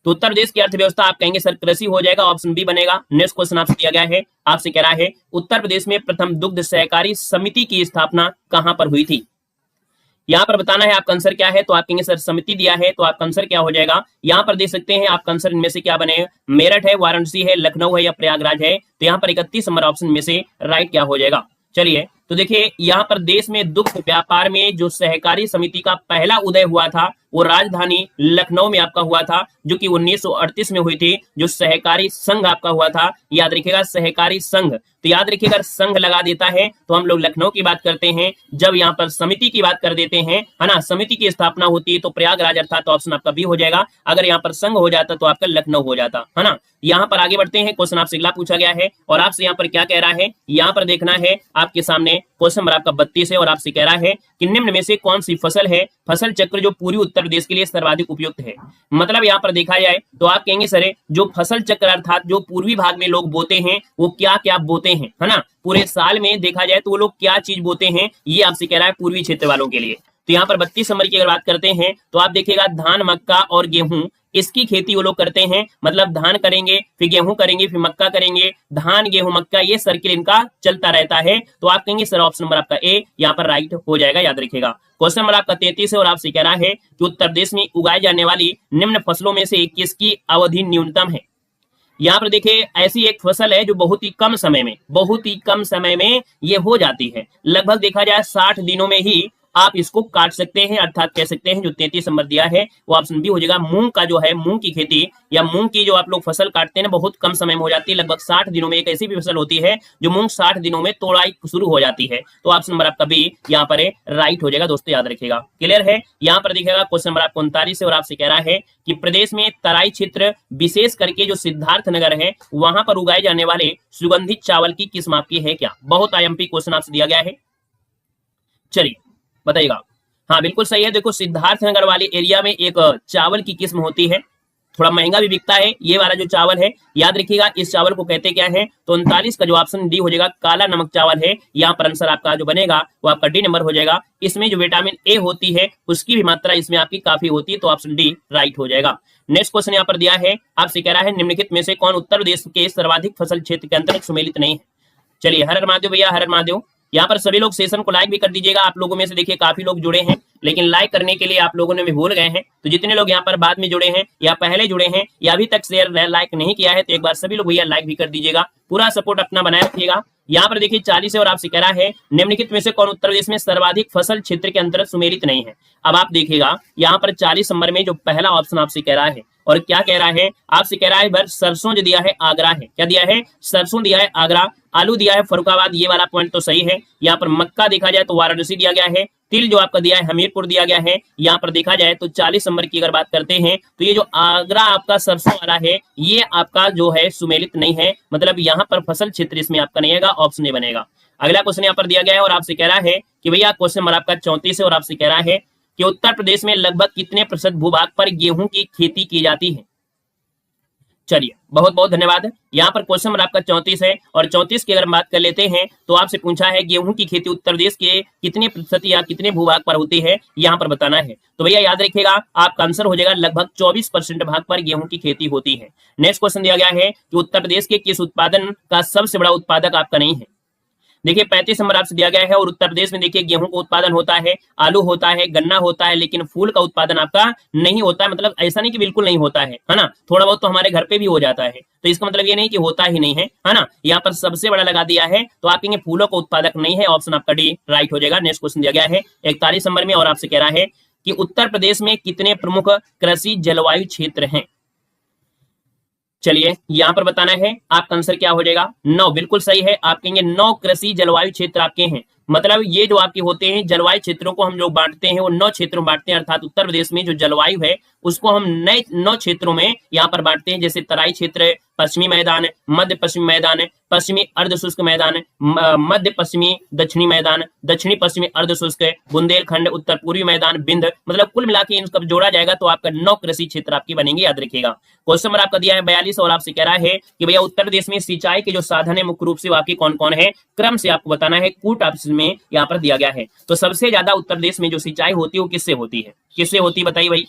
तो उत्तर प्रदेश की अर्थव्यवस्था आप कहेंगे सर कृषि हो जाएगा, ऑप्शन बी बनेगा। नेक्स्ट क्वेश्चन आपसे दिया गया है, आपसे कह रहा है उत्तर प्रदेश में प्रथम दुग्ध सहकारी समिति की स्थापना कहां पर हुई थी। यहाँ पर बताना है आपका आंसर क्या है, तो आप कहेंगे सर समिति दिया है, तो आपका आंसर क्या हो जाएगा, यहाँ पर देख सकते हैं आपका आंसर इनमें से क्या बने, मेरठ है, वाराणसी है, लखनऊ है या प्रयागराज है। तो यहाँ पर 31 नंबर ऑप्शन में से राइट क्या हो जाएगा। चलिए तो देखिए यहाँ पर देश में दुग्ध व्यापार में जो सहकारी समिति का पहला उदय हुआ था वो राजधानी लखनऊ में आपका हुआ था, जो कि 1938 में हुई थी। जो सहकारी संघ आपका हुआ था, याद रखिएगा सहकारी संघ, तो याद रखिएगा संघ लगा देता है तो हम लोग लखनऊ की बात करते हैं। जब यहाँ पर समिति की बात कर देते हैं, है ना, समिति की स्थापना होती है तो प्रयागराज अर्थात तो ऑप्शन आपका बी हो जाएगा। अगर यहाँ पर संघ हो जाता तो आपका लखनऊ हो जाता, है ना। यहाँ पर आगे बढ़ते हैं, क्वेश्चन आपसे अगला पूछा गया है और आपसे यहाँ पर क्या कह रहा है, यहाँ पर देखना है आपके सामने क्वेश्चन नंबर आपका 32 है और आपसे कह रहा है कि निम्न में से कौन सी फसल है, फसल चक्र जो पूरी उत्तर प्रदेश के लिए सर्वाधिक उपयुक्त है। मतलब यहाँ पर देखा जाए तो आप कहेंगे सर जो फसल चक्र अर्थात जो पूर्वी भाग में लोग बोते हैं वो क्या क्या बोते हैं, है ना, पूरे साल में देखा जाए तो वो लोग क्या चीज बोते हैं, ये आपसे कह रहा है पूर्वी क्षेत्र वालों के लिए। तो यहाँ पर 32 नंबर की अगर बात करते हैं तो आप देखिएगा धान, मक्का और गेहूं, इसकी खेती वो लोग करते हैं। मतलब धान करेंगे, फिर गेहूं करेंगे, फिर मक्का करेंगे, धान गेहूं मक्का, ये सर्किल इनका चलता रहता है। तो आप कहेंगे सर ऑप्शन नंबर आपका ए यहाँ पर राइट हो जाएगा, याद रखिएगा। क्वेश्चन नंबर आपका 33 है और आपसे कह रहा है कि उत्तर प्रदेश में उगाई जाने वाली निम्न फसलों में से किसकी अवधि न्यूनतम है। यहाँ पर देखिए ऐसी एक फसल है जो बहुत ही कम समय में ये हो जाती है। लगभग देखा जाए 60 दिनों में ही आप इसको काट सकते हैं, अर्थात कह सकते हैं जो 33 नंबर दिया है वो ऑप्शन बी हो जाएगा। मूंग का जो है, मूंग की खेती या मूंग की जो आप लोग फसल काटते हैं ना, बहुत कम समय में हो जाती है। लगभग 60 दिनों में एक ऐसी भी फसल होती है जो मूंग 60 दिनों में तोड़ाई शुरू हो जाती है। तो ऑप्शन नंबर आपका बी यहाँ पर राइट हो जाएगा दोस्तों, याद रखिएगा। क्लियर है। यहाँ पर देखिएगा क्वेश्चन नंबर आपको 39 और आपसे कह रहा है कि प्रदेश में तराई क्षेत्र विशेष करके जो सिद्धार्थनगर है वहां पर उगाए जाने वाले सुगंधित चावल की किस्म आपकी है क्या। बहुत आईएमपी क्वेश्चन आपसे दिया गया है, चलिए बताइएगा। हाँ बिल्कुल सही है। देखो सिद्धार्थनगर वाले एरिया में एक चावल की किस्म होती है, थोड़ा महंगा भी बिकता है ये वाला जो चावल है, याद रखिएगा इस चावल को कहते क्या है। तो 39 का जो ऑप्शन डी हो जाएगा, काला नमक चावल है। यहाँ पर आंसर आपका जो बनेगा वो आपका डी नंबर हो जाएगा। इसमें जो विटामिन ए होती है उसकी भी मात्रा इसमें आपकी काफी होती है, तो ऑप्शन डी राइट हो जाएगा। नेक्स्ट क्वेश्चन यहाँ पर दिया है, आपसे कह रहा है निम्नलिखित में से कौन उत्तर प्रदेश के सर्वाधिक फसल क्षेत्र के अंतर्गत सुमेलित नहीं है। चलिए हर हर महादेव भैया, हर हर महादेव। यहाँ पर सभी लोग सेशन को लाइक भी कर दीजिएगा। आप लोगों में से देखिए काफी लोग जुड़े हैं, लेकिन लाइक करने के लिए आप लोगों ने भी भूल गए हैं। तो जितने लोग यहाँ पर बाद में जुड़े हैं या पहले जुड़े हैं या अभी तक शेयर लाइक नहीं किया है, तो एक बार सभी लोग भैया लाइक भी कर दीजिएगा। पूरा सपोर्ट अपना बनाए रखिएगा। यहाँ पर देखिए 40 है और आपसे कह रहा है निम्नलिखित में से कौन उत्तर प्रदेश में सर्वाधिक फसल क्षेत्र के अंतर्गत सुमेलित नहीं है। अब आप देखिएगा यहाँ पर 40 नंबर में जो पहला ऑप्शन आपसे कह रहा है, और क्या कह रहा है, आपसे कह रहा है भर सरसों जो दिया है आगरा है। क्या दिया है, सरसों दिया है आगरा, आलू दिया है फरुखाबाद, ये वाला पॉइंट तो सही है। यहाँ पर मक्का देखा जाए तो वाराणसी दिया गया है, तिल जो आपका दिया है हमीरपुर दिया गया है। यहाँ पर देखा जाए तो 40 नंबर की अगर बात करते हैं तो ये जो आगरा आपका सरसों वाला है ये आपका जो है सुमेलित नहीं है, मतलब यहाँ पर फसल क्षेत्र इसमें आपका नहीं आएगा, ऑप्शन ए बनेगा। अगला क्वेश्चन यहाँ पर दिया गया है और आपसे कह रहा है कि भैया क्वेश्चन नंबर आपका 34 है और आपसे कह रहा है कि उत्तर प्रदेश में लगभग कितने प्रतिशत भूभाग पर गेहूं की खेती की जाती है। चलिए बहुत बहुत धन्यवाद। यहाँ पर क्वेश्चन नंबर आपका 34 है और 34 की अगर बात कर लेते हैं तो आपसे पूछा है गेहूं की खेती उत्तर प्रदेश के कितने प्रतिशत या कितने भूभाग पर होती है, यहाँ पर बताना है। तो भैया याद रखिएगा आपका आंसर हो जाएगा लगभग 24% भाग पर गेहूं की खेती होती है। नेक्स्ट क्वेश्चन दिया गया है कि उत्तर प्रदेश के किस उत्पादन का सबसे बड़ा उत्पादक आपका नहीं है। देखिए 35 नंबर आपसे दिया गया है और उत्तर प्रदेश में देखिए गेहूं का उत्पादन होता है, आलू होता है, गन्ना होता है, लेकिन फूल का उत्पादन आपका नहीं होता है। मतलब ऐसा नहीं कि बिल्कुल नहीं होता है ना, थोड़ा बहुत तो हमारे घर पे भी हो जाता है। तो इसका मतलब ये नहीं कि होता ही नहीं है ना। यहाँ पर सबसे बड़ा लगा दिया है तो आप कहेंगे फूलों का उत्पादक नहीं है, ऑप्शन आपका डी राइट हो जाएगा। नेक्स्ट क्वेश्चन दिया गया है 41 नंबर में और आपसे कह रहा है कि उत्तर प्रदेश में कितने प्रमुख कृषि जलवायु क्षेत्र हैं। चलिए यहाँ पर बताना है आपका आंसर क्या हो जाएगा, 9। बिल्कुल सही है। आप कहेंगे 9 कृषि जलवायु क्षेत्र आपके हैं। मतलब ये जो आपके होते हैं जलवायु क्षेत्रों को हम लोग बांटते हैं वो 9 क्षेत्रों में बांटते हैं, अर्थात उत्तर प्रदेश में जो जलवायु है उसको हम नए 9 क्षेत्रों में यहाँ पर बांटते हैं। जैसे तराई क्षेत्र, पश्चिमी मैदान, मध्य पश्चिमी मैदान, पश्चिमी अर्धशुष्क मैदान, मध्य पश्चिमी दक्षिणी मैदान, दक्षिणी पश्चिमी अर्धशुष्क, बुंदेलखंड, उत्तर पूर्वी मैदान, बिंद। मतलब कुल मिला के इनको जोड़ा जाएगा तो आपका 9 कृषि क्षेत्र आपकी बनेंगे, याद रखिएगा। क्वेश्चन नंबर आपका दिया है 42 और आपसे कह रहा है कि भैया उत्तर प्रदेश में सिंचाई के जो साधन है मुख्य रूप से आपके कौन कौन है, क्रम से आपको बताना है। कूट ऑप्शन में यहाँ पर दिया गया है। तो सबसे ज्यादा उत्तर प्रदेश में जो सिंचाई होती है वो किससे होती है, किससे होती है बताइए भाई।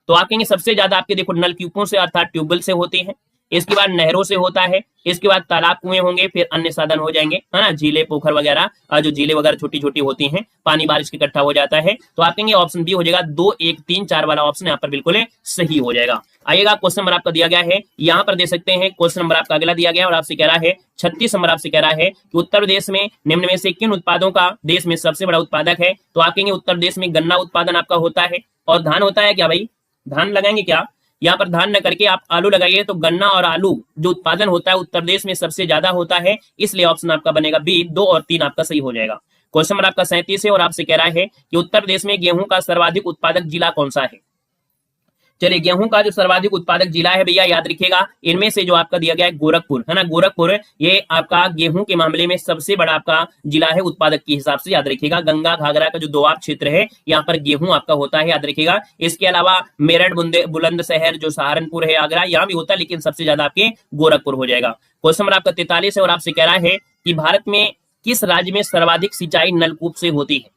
तो आप कहेंगे सबसे ज्यादा आपके देखो नलकूपों से अर्थात ट्यूबवेल से होती है। इसके बाद नहरों से होता है, इसके बाद तालाब कुएं होंगे, फिर अन्य साधन हो जाएंगे, है ना, झीलें पोखर वगैरह, जो झीलें वगैरह छोटी छोटी होती हैं, पानी बारिश के इकट्ठा हो जाता है। तो आप कहेंगे ऑप्शन बी हो जाएगा, 2 1 3 4 वाला ऑप्शन यहाँ पर बिल्कुल सही हो जाएगा। आइएगा, क्वेश्चन नंबर आपका दिया गया है, यहाँ पर दे सकते हैं क्वेश्चन नंबर आपका अगला दिया गया है और आपसे कह रहा है 36 नंबर आपसे कह रहा है कि उत्तर प्रदेश में निम्न में से किन उत्पादों का देश में सबसे बड़ा उत्पादक है। तो आप कहेंगे उत्तर प्रदेश में गन्ना उत्पादन आपका होता है और धान होता है क्या भाई, धान लगाएंगे क्या, यहाँ पर धान न करके आप आलू लगाइए। तो गन्ना और आलू जो उत्पादन होता है उत्तर प्रदेश में सबसे ज्यादा होता है, इसलिए ऑप्शन आपका बनेगा बी, 2 और 3 आपका सही हो जाएगा। क्वेश्चन नंबर आपका 37 है और आपसे कह रहा है कि उत्तर प्रदेश में गेहूं का सर्वाधिक उत्पादक जिला कौन सा है। चलिए, गेहूं का जो सर्वाधिक उत्पादक जिला है भैया, याद रखिएगा इनमें से जो आपका दिया गया है गोरखपुर, है ना, गोरखपुर ये आपका गेहूं के मामले में सबसे बड़ा आपका जिला है उत्पादक के हिसाब से, याद रखिएगा। गंगा घाघरा का जो दोआब क्षेत्र है यहाँ पर गेहूं आपका होता है, याद रखिएगा। इसके अलावा मेरठ, बुलंदशहर जो सहारनपुर है, आगरा, यहाँ भी होता है, लेकिन सबसे ज्यादा आपके गोरखपुर हो जाएगा। क्वेश्चन नंबर आपका 43 है और आपसे कह रहा है कि भारत में किस राज्य में सर्वाधिक सिंचाई नलकूप से होती है।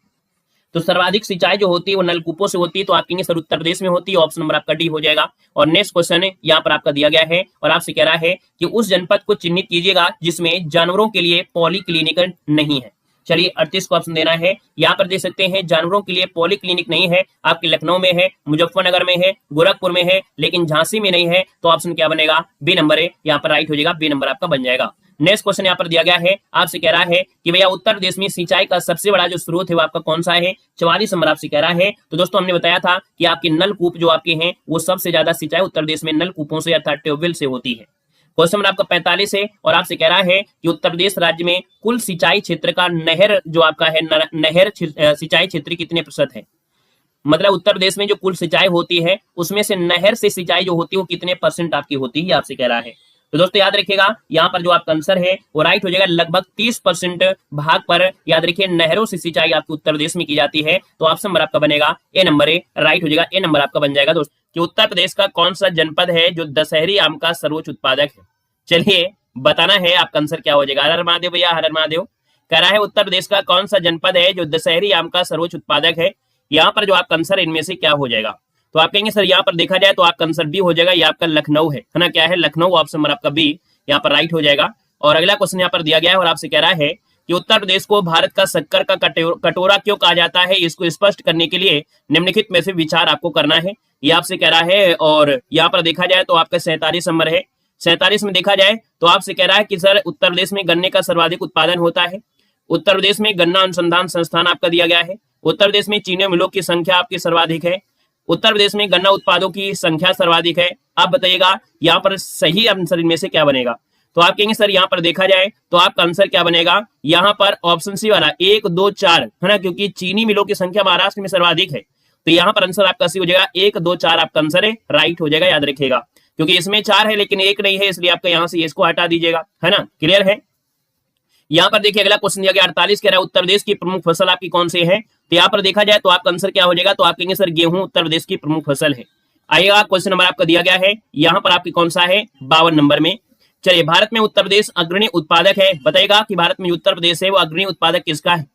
तो सर्वाधिक सिंचाई जो होती है वो नलकूपों से होती है, तो आप कहेंगे सर उत्तर प्रदेश में होती है, ऑप्शन नंबर आपका डी हो जाएगा। और नेक्स्ट क्वेश्चन है यहाँ पर आपका दिया गया है और आपसे कह रहा है कि उस जनपद को चिन्हित कीजिएगा जिसमें जानवरों के लिए पॉली क्लिनिक नहीं है। चलिए, 38 को ऑप्शन देना है, यहाँ पर दे सकते हैं जानवरों के लिए पॉली क्लिनिक नहीं है, आपके लखनऊ में है, मुजफ्फरनगर में है, गोरखपुर में है, लेकिन झांसी में नहीं है। तो ऑप्शन क्या बनेगा, बी नंबर है, यहाँ पर राइट हो जाएगा, बी नंबर आपका बन जाएगा। नेक्स्ट क्वेश्चन यहाँ पर दिया गया है, आपसे कह रहा है कि भैया उत्तर प्रदेश में सिंचाई का सबसे बड़ा जो स्रोत है वो आपका कौन सा है। 44 नंबर आपसे कह रहा है। तो दोस्तों हमने बताया था कि आपके नलकूप जो आपके हैं वो सबसे ज्यादा सिंचाई उत्तर प्रदेश में नलकूपों से अर्थात ट्यूबवेल से होती है। क्वेश्चन नंबर आपका 45 है और आपसे कह रहा है कि उत्तर प्रदेश राज्य में कुल सिंचाई क्षेत्र का नहर जो आपका है, नहर सिंचाई क्षेत्र कितने प्रतिशत है। मतलब उत्तर प्रदेश में जो कुल सिंचाई होती है उसमें से नहर से सिंचाई जो होती है वो कितने % आपकी होती है, आपसे कह रहा है। तो दोस्तों याद रखिएगा यहाँ पर जो आपका आंसर है वो राइट हो जाएगा, लगभग 30% भाग पर याद रखिए नहरों से सिंचाई आपके उत्तर प्रदेश में की जाती है। तो ऑप्शन नंबर आपका बनेगा ए नंबर, राइट हो जाएगा, ए नंबर आपका बन जाएगा। दोस्तों कि उत्तर प्रदेश का कौन सा जनपद है जो दशहरी आम का सर्वोच्च उत्पादक है। चलिए बताना है, आपका आंसर क्या हो जाएगा। हर हर महादेव भैया, हर हर महादेव। कह रहा है उत्तर प्रदेश का कौन सा जनपद है जो दशहरी आम का सर्वोच्च उत्पादक है। यहाँ पर जो आपका आंसर इनमें से क्या हो जाएगा। तो आप कहेंगे सर यहाँ पर देखा जाए तो आपका आंसर बी हो जाएगा, ये आपका लखनऊ है ना, क्या है, लखनऊ, ऑप्शन नंबर आपका बी यहाँ पर राइट हो जाएगा। और अगला क्वेश्चन यहाँ पर दिया गया है और आपसे कह रहा है कि उत्तर प्रदेश को भारत का शक्कर का कटोरा क्यों कहा जाता है, इसको स्पष्ट करने के लिए निम्नलिखित में से विचार आपको करना है, ये आपसे कह रहा है। और यहाँ पर देखा जाए तो आपका 47 नंबर है। 47 में देखा जाए तो आपसे कह रहा है कि सर उत्तर प्रदेश में गन्ने का सर्वाधिक उत्पादन होता है, उत्तर प्रदेश में गन्ना अनुसंधान संस्थान आपका दिया गया है, उत्तर प्रदेश में चीनी मिलों की संख्या आपकी सर्वाधिक है, उत्तर प्रदेश में गन्ना उत्पादों की संख्या सर्वाधिक है। आप बताइएगा यहाँ पर सही आंसर इनमें से क्या बनेगा। तो आप कहेंगे सर यहाँ पर देखा जाए तो आपका आंसर क्या बनेगा, यहाँ पर ऑप्शन सी वाला 1 2 4 है ना, क्योंकि चीनी मिलों की संख्या महाराष्ट्र में सर्वाधिक है। तो यहाँ पर आंसर आपका सी हो जाएगा, 1 2 4 आपका आंसर है, राइट हो जाएगा, याद रखिएगा। क्योंकि इसमें 4 है लेकिन 1 नहीं है, इसलिए आपका यहाँ से इसको हटा दीजिएगा, है ना, क्लियर है। यहाँ पर देखिए अगला क्वेश्चन दिया गया 48 कह रहा है उत्तर प्रदेश की प्रमुख फसल आपकी कौन सी है। तो यहाँ पर देखा जाए तो आपका आंसर क्या हो जाएगा। तो आप कहेंगे सर गेहूं उत्तर प्रदेश की प्रमुख फसल है। आइएगा, क्वेश्चन नंबर आपका दिया गया है, यहाँ पर आपकी कौन सा है, 52 नंबर में। चलिए, भारत में उत्तर प्रदेश अग्रणी उत्पादक है, बताएगा कि भारत में उत्तर प्रदेश है वो अग्रणी उत्पादक किसका है।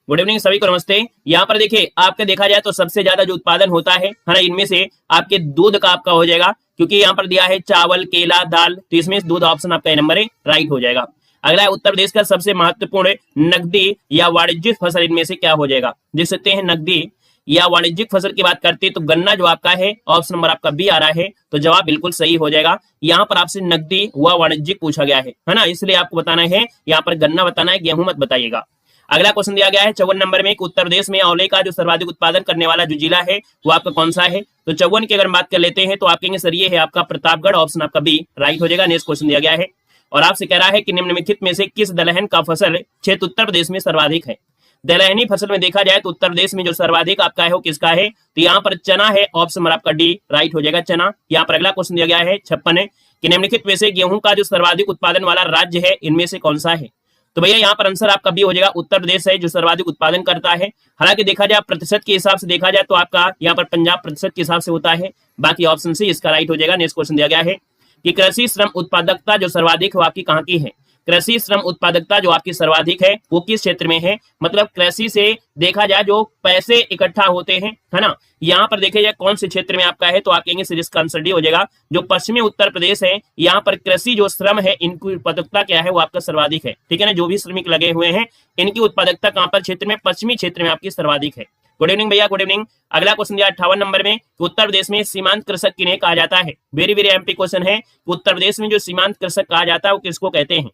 गुड इवनिंग सभी को, नमस्ते। यहाँ पर देखिए आपके देखा जाए तो सबसे ज्यादा जो उत्पादन होता है ना, इनमें से आपके दूध का आपका हो जाएगा, क्योंकि यहाँ पर दिया है चावल, केला, दाल, तो इसमें दूध ऑप्शन आपका ए नंबर है, राइट हो जाएगा। अगला है उत्तर प्रदेश का सबसे महत्वपूर्ण नकदी या वाणिज्यिक फसल इनमें से क्या हो जाएगा। देख सकते हैं नकदी या वाणिज्यिक फसल की बात करते हैं तो गन्ना जो आपका है ऑप्शन नंबर आपका बी आ रहा है, तो जवाब बिल्कुल सही हो जाएगा। यहाँ पर आपसे नकदी व वाणिज्यिक पूछा गया है ना, इसलिए आपको बताना है यहाँ पर गन्ना बताना है, गेहूं मत बताइएगा। अगला क्वेश्चन दिया गया है 54 नंबर में, उत्तर प्रदेश में आंवले का जो सर्वाधिक उत्पादन करने वाला जो जिला है वो आपका कौन सा है। तो 54 की अगर बात कर लेते हैं तो आप कहेंगे सर ये है आपका प्रतापगढ़, ऑप्शन आपका बी राइट हो जाएगा। नेक्स्ट क्वेश्चन दिया गया है और आपसे कह रहा है कि निम्नलिखित में से किस दलहन का फसल क्षेत्र उत्तर प्रदेश में सर्वाधिक है। दलहनी फसल में देखा जाए तो उत्तर प्रदेश में जो सर्वाधिक आपका है वो किसका है। तो यहाँ पर चना है, ऑप्शन नंबर आपका डी राइट हो जाएगा, चना। यहाँ पर अगला क्वेश्चन दिया गया है 56 है कि निम्नलिखित में से गेहूं का जो सर्वाधिक उत्पादन वाला राज्य है इनमें से कौन सा है। तो भैया यहाँ पर आंसर आपका बी हो जाएगा, उत्तर प्रदेश है जो सर्वाधिक उत्पादन करता है। हालांकि देखा जाए प्रतिशत के हिसाब से देखा जाए तो आपका यहाँ पर पंजाब प्रतिशत के हिसाब से होता है, बाकी ऑप्शन सी इसका राइट हो जाएगा। नेक्स्ट क्वेश्चन दिया गया है कि कृषि श्रम उत्पादकता जो सर्वाधिक है आपकी कहाँ की है। कृषि श्रम उत्पादकता जो आपकी सर्वाधिक है वो किस क्षेत्र में है, मतलब कृषि से देखा जाए जो पैसे इकट्ठा होते हैं, है ना, यहाँ पर देखे जाए कौन से क्षेत्र में आपका है, तो आप कहेंगे सीरीज का आंसर डी हो जाएगा। जो पश्चिमी उत्तर प्रदेश है यहाँ पर कृषि जो श्रम है इनकी उत्पादकता क्या है वो आपका सर्वाधिक है, ठीक है ना, जो भी श्रमिक लगे हुए हैं इनकी उत्पादकता कहाँ पर क्षेत्र में, पश्चिमी क्षेत्र में आपकी सर्वाधिक है। गुड इवनिंग भैया, गुड इवनिंग। अगला क्वेश्चन दिया 58 नंबर में, उत्तर प्रदेश में सीमांत कृषक किन्हें कहा जाता है। वेरी वेरी एमपी क्वेश्चन है, उत्तर प्रदेश में जो सीमांत कृषक कहा जाता है वो किसको कहते हैं।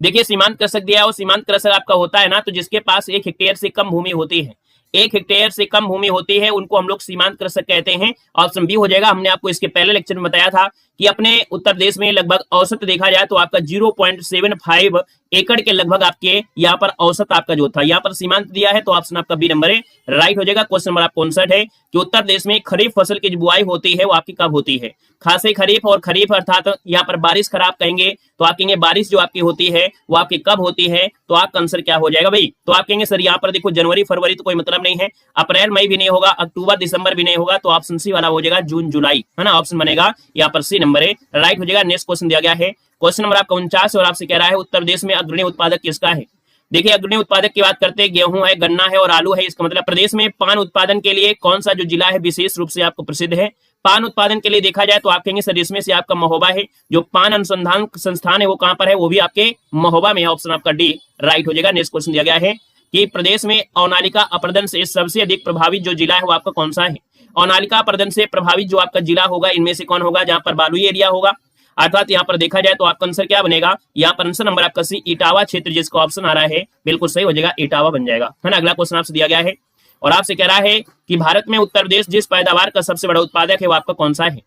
देखिए सीमांत कृषक दिया हो, सीमांत कृषक आपका होता है ना तो जिसके पास 1 हेक्टेयर से कम भूमि होती है, 1 हेक्टेयर से कम भूमि होती है उनको हम लोग सीमांत कृषक कहते हैं। ऑप्शन बी हो जाएगा। हमने आपको इसके पहले लेक्चर में बताया था कि अपने उत्तर प्रदेश में लगभग औसत देखा जाए तो आपका 0.75 एकड़ के लगभग आपके यहाँ पर औसत आपका जो था, यहाँ पर सीमांत दिया है तो ऑप्शन आपका बी नंबर है, राइट हो जाएगा। क्वेश्चन नंबर आपका 59 है कि उत्तर प्रदेश में खरीफ फसल की जो बुआई होती है वो आपकी कब होती है। खासे खरीफ और खरीफ अर्थात यहाँ पर बारिश खराब कहेंगे तो आप कहेंगे बारिश जो आपकी होती है वो आपकी कब होती है, तो आपका आंसर क्या हो जाएगा भाई, तो आप कहेंगे सर यहाँ पर देखो जनवरी फरवरी तो कोई मतलब नहीं है, अप्रैल मई भी नहीं होगा, अक्टूबर दिसंबर भी नहीं होगा, तो ऑप्शन सी वाला हो जाएगा जून जुलाई, है ना, ऑप्शन बनेगा यहाँ पर सी नंबर है, राइट हो जाएगा। नेक्स्ट क्वेश्चन दिया गया है क्वेश्चन नंबर आपका 49 और आपसे कह रहा है उत्तर प्रदेश में अग्रणी उत्पादक किसका है। देखिए अग्रणी उत्पादक की बात करते हैं, गेहूं है, गन्ना है और आलू है। इसका मतलब प्रदेश में पान उत्पादन के लिए कौन सा जो जिला है विशेष रूप से आपको प्रसिद्ध है। पान उत्पादन के लिए देखा जाए तो आप कहेंगे सर इसमें से आपका महोबा है, जो पान अनुसंधान संस्थान है वो कहां पर है, वो भी आपके महोबा में है, ऑप्शन आपका डी राइट हो जाएगा। नेक्स्ट क्वेश्चन दिया गया है कि प्रदेश में अवनालिका अपर्दन से सबसे अधिक प्रभावित जो जिला है वो आपका कौन सा है। अवनालिका अपर्दन से प्रभावित जो आपका जिला होगा इनमें से कौन होगा, जहां पर बालुई एरिया होगा, अर्थात यहाँ पर देखा जाए तो आपका आंसर क्या बनेगा, यहाँ पर आंसर नंबर आपका सी इटावा क्षेत्र जिसका ऑप्शन आ रहा है बिल्कुल सही हो जाएगा, इटावा बन जाएगा, है ना। अगला क्वेश्चन आपसे दिया गया है और आपसे कह रहा है कि भारत में उत्तर प्रदेश जिस पैदावार का सबसे बड़ा उत्पादक है वो आपका कौन सा है।